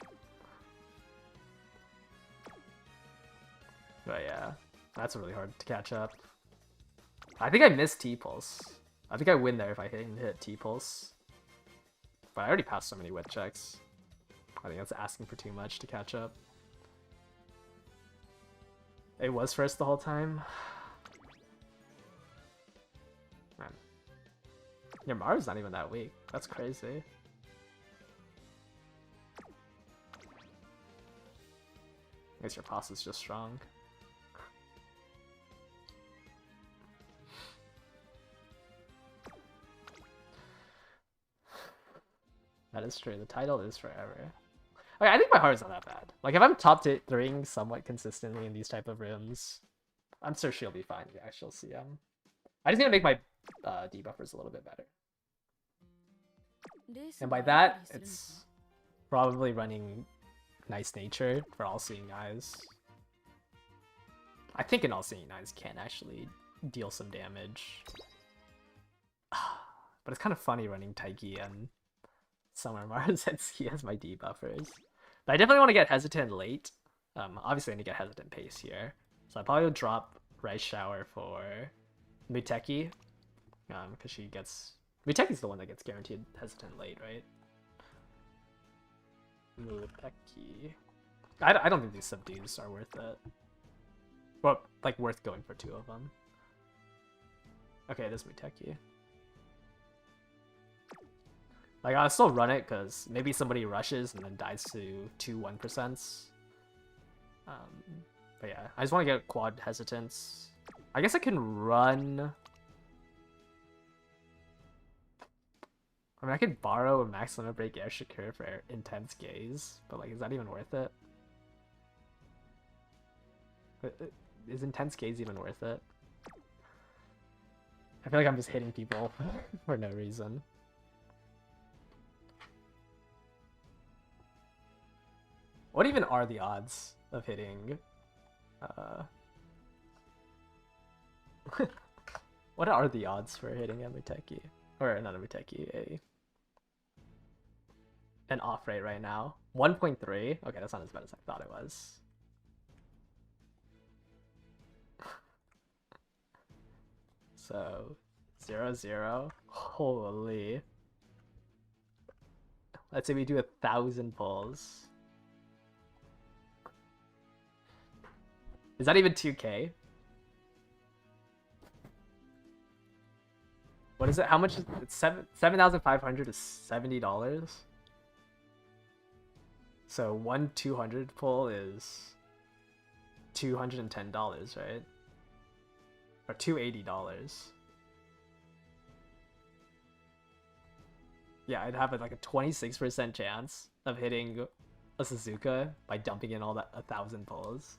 But yeah, that's really hard to catch up. I think I missed T-Pulse. I think I win there if I hit T-Pulse. But I already passed so many wet checks. I think that's asking for too much to catch up. It was first the whole time. Man. Your Maru's not even that weak. That's crazy. I guess your Pasa's just strong. That is true. The title is forever. Okay, I think my heart's not that bad. Like, if I'm top 3ing somewhat consistently in these type of rooms, I'm sure she'll be fine. Yeah, she'll see. I just need to make my debuffers a little bit better. And by that, it's probably running Nice Nature for All Seeing Eyes. I think an All Seeing Eyes can actually deal some damage. But it's kind of funny running Taiki and Summer Marzensky as my debuffers. But I definitely want to get Hesitant late. Obviously I need to get Hesitant Pace here. So I probably will drop Rice Shower for Muteki. Because she gets... Muteki's the one that gets guaranteed Hesitant late, right? Muteki. I don't think these subdues are worth it. Well, like, worth going for 2 of them. Okay, it is Muteki. Like, I'll still run it, because maybe somebody rushes and then dies to 2 1%. But yeah, I just want to get quad Hesitance. I guess I can run... I mean, I could borrow a Max Limit Break Air Shakur for Intense Gaze, but like, is that even worth it? Is Intense Gaze even worth it? I feel like I'm just hitting people for no reason. What even are the odds of hitting... What are the odds for hitting a Muteki? Or not a Muteki, an off rate right now? 1.3? Okay, that's not as bad as I thought it was. So, 0-0. Holy. Let's say we do 1,000 pulls. Is that even 2k? What is it? How much is it? 7,500 is $70. So 1 200 pull is $210, right? Or $280. Yeah, I'd have like a 26% chance of hitting a Suzuka by dumping in all that 1,000 pulls.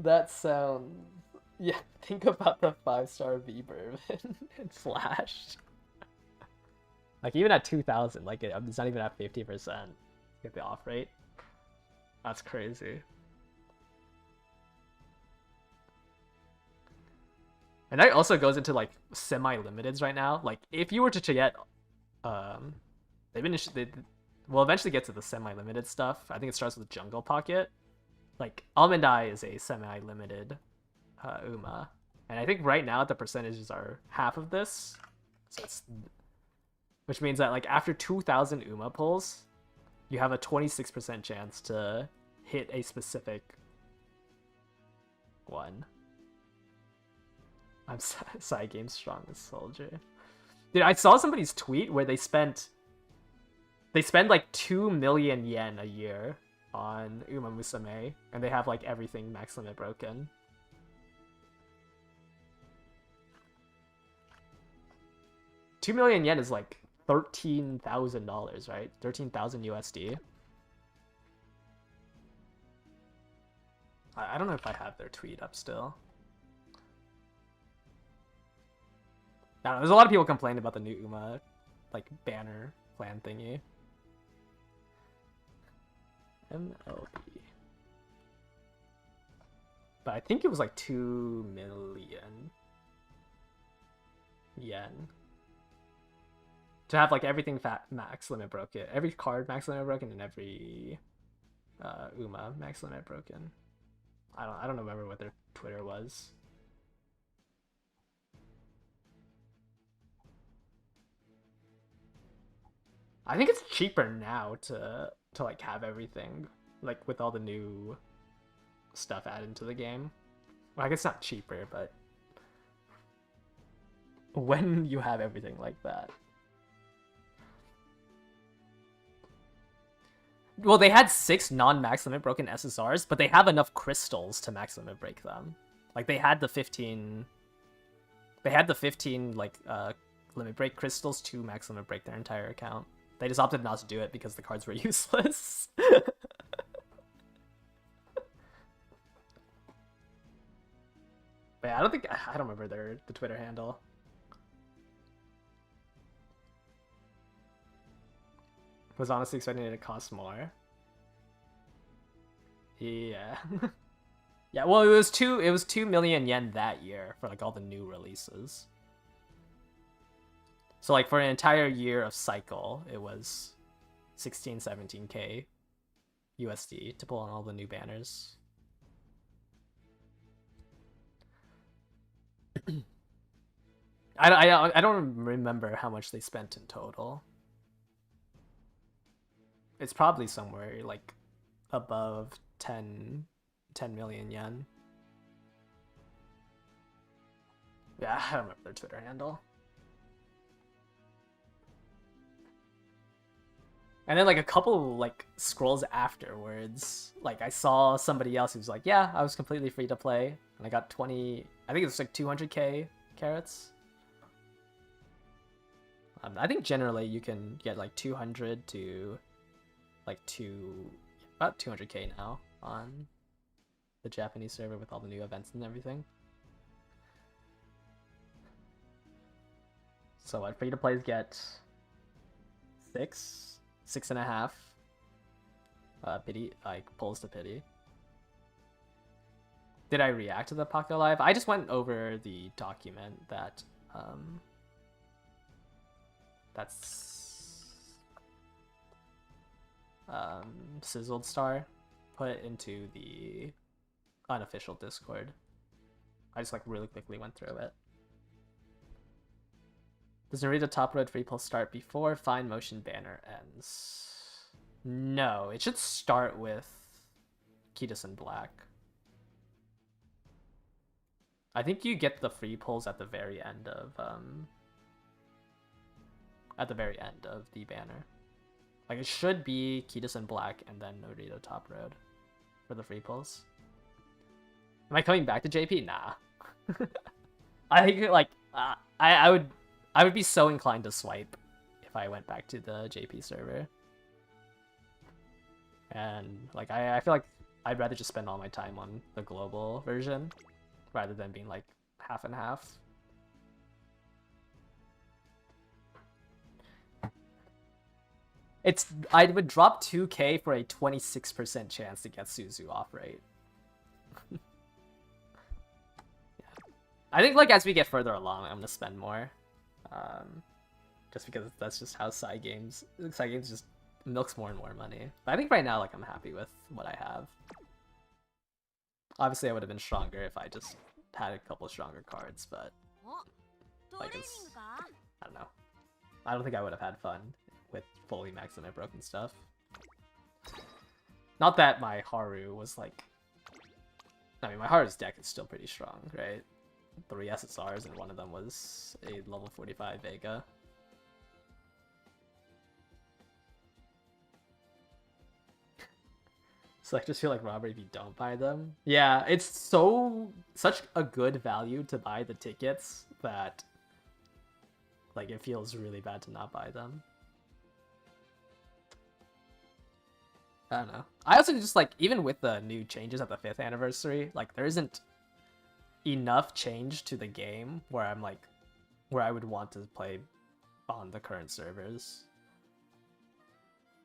That sounds... Yeah, think about the 5-star V-Bourbon and Flash. Like, even at 2,000, like, it's not even at 50%. Get the off rate. That's crazy. And that also goes into, like, semi-limiteds right now. Like, if you were to get... They will eventually get to the semi-limited stuff. I think it starts with Jungle Pocket. Like, Almond Eye is a semi-limited Uma. And I think right now the percentages are half of this. So it's... Which means that, like, after 2,000 Uma pulls, you have a 26% chance to hit a specific one. I'm Side Game's strongest soldier. Dude, I saw somebody's tweet where they spend like 2 million yen a year on Uma Musume, and they have like everything max limit broken. $2 million yen is like $13,000, right? 13,000 USD. I don't know if I have their tweet up still. I don't know, there's a lot of people complaining about the new Uma, like, banner plan thingy. MLB. But I think it was like 2 million yen. To have like everything max limit broken. Every card max limit broken and every Uma max limit broken. I don't remember what their Twitter was. I think it's cheaper now to like have everything, like with all the new stuff added to the game. Well, I guess not cheaper, but when you have everything like that. Well, they had 6 non-max limit broken SSRs, but they have enough crystals to max limit break them. Like they had the 15 like limit break crystals to max limit break their entire account. They just opted not to do it because the cards were useless. But yeah, I don't remember the Twitter handle. Was honestly expecting it to cost more. Yeah. Yeah, well, it was 2 million yen that year for like all the new releases. So like for an entire year of cycle, it was 17k USD to pull on all the new banners. I don't remember how much they spent in total. It's probably somewhere like above 10 million yen. Yeah, I don't remember their Twitter handle. And then like a couple like scrolls afterwards, like I saw somebody else who was like, yeah, I was completely free to play, and I got 20, I think it was like 200k carats. I think generally you can get like 200 to like about 200k now on the Japanese server with all the new events and everything. So what, free to plays get 6.5 pity, like pulls to pity. Did I react to the Pocket Live? I just went over the document that that's Sizzled Star put into the unofficial Discord. I just like really quickly went through it. Does Narita Top Road Free Pull start before Fine Motion banner ends? No, it should start with Kitasen Black. I think you get the free pulls at the very end of the banner. Like it should be Kitasen Black and then Narita Top Road for the free pulls. Am I coming back to JP? Nah. I think like I would be so inclined to swipe if I went back to the JP server. And like I feel like I'd rather just spend all my time on the global version rather than being like half and half. I would drop 2k for a 26% chance to get Suzu off rate. Yeah. I think like as we get further along, I'm gonna spend more. Just because that's just how side games just milks more and more money. But I think right now like I'm happy with what I have. Obviously I would have been stronger if I just had a couple stronger cards, but like I don't know. I don't think I would have had fun with fully maxing my broken stuff. Not that my Haru was like, I mean my Haru's deck is still pretty strong, right? 3 SSRs and one of them was a level 45 Vega. So I just feel like robbery if you don't buy them. Yeah, it's such a good value to buy the tickets that like it feels really bad to not buy them. I don't know. I also just like, even with the new changes at the 5th anniversary, like there isn't enough change to the game where I'm like, where I would want to play on the current servers.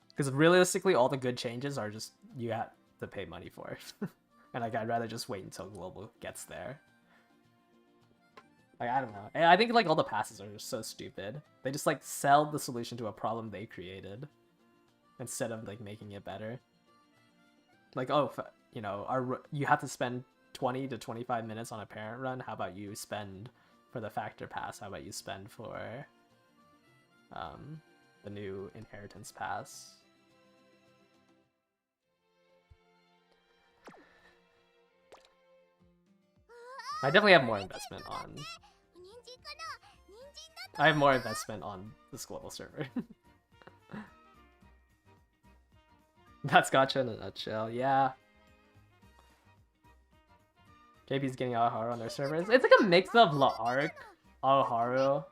Because realistically, all the good changes are just, you have to pay money for. And like, I'd rather just wait until global gets there. Like, I don't know. And I think like all the passes are just so stupid. They just like sell the solution to a problem they created instead of like making it better. Like, oh, you know, you have to spend 20 to 25 minutes on a parent run. How about you spend for the factor pass? How about you spend for the new inheritance pass. I definitely have more investment on. I have more investment on this global server. That's Gacha in a nutshell, yeah. JP's getting Aoharu on their servers. It's like a mix of La'Arc, Aoharu.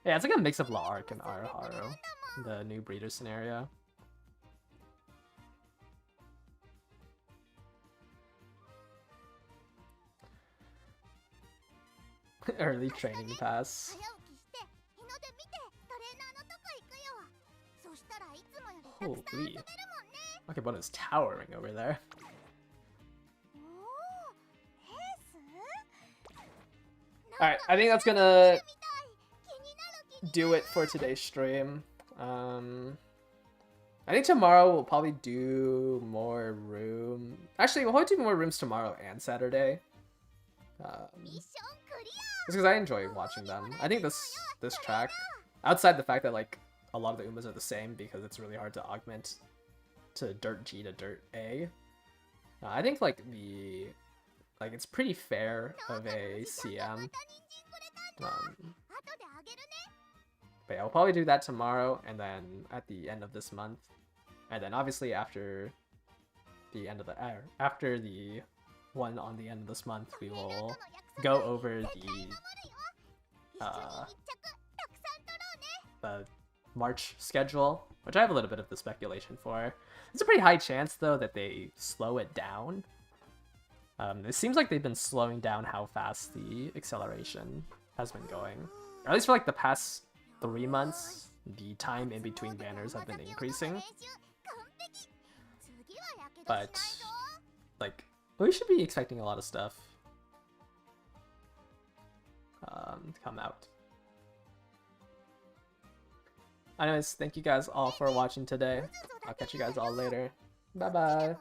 Yeah, it's like a mix of La'Arc and Aoharu, the new breeder scenario. Early training pass. Holy. Okay, but it's towering over there. Alright, I think that's gonna do it for today's stream. I think tomorrow we'll probably do more room. Actually, we'll probably do more rooms tomorrow and Saturday. Just because I enjoy watching them. I think this track, outside the fact that like a lot of the Umas are the same because it's really hard to augment to Dirt G to Dirt A. I think like it's pretty fair of a CM. But yeah, we'll probably do that tomorrow and then at the end of this month. And then obviously after the end of after the one on the end of this month, we will go over the March schedule, which I have a little bit of the speculation for. It's a pretty high chance though that they slow it down. It seems like they've been slowing down how fast the acceleration has been going. Or at least for like the past 3 months, the time in between banners have been increasing. But like we should be expecting a lot of stuff to come out. Anyways, thank you guys all for watching today. I'll catch you guys all later. Bye bye.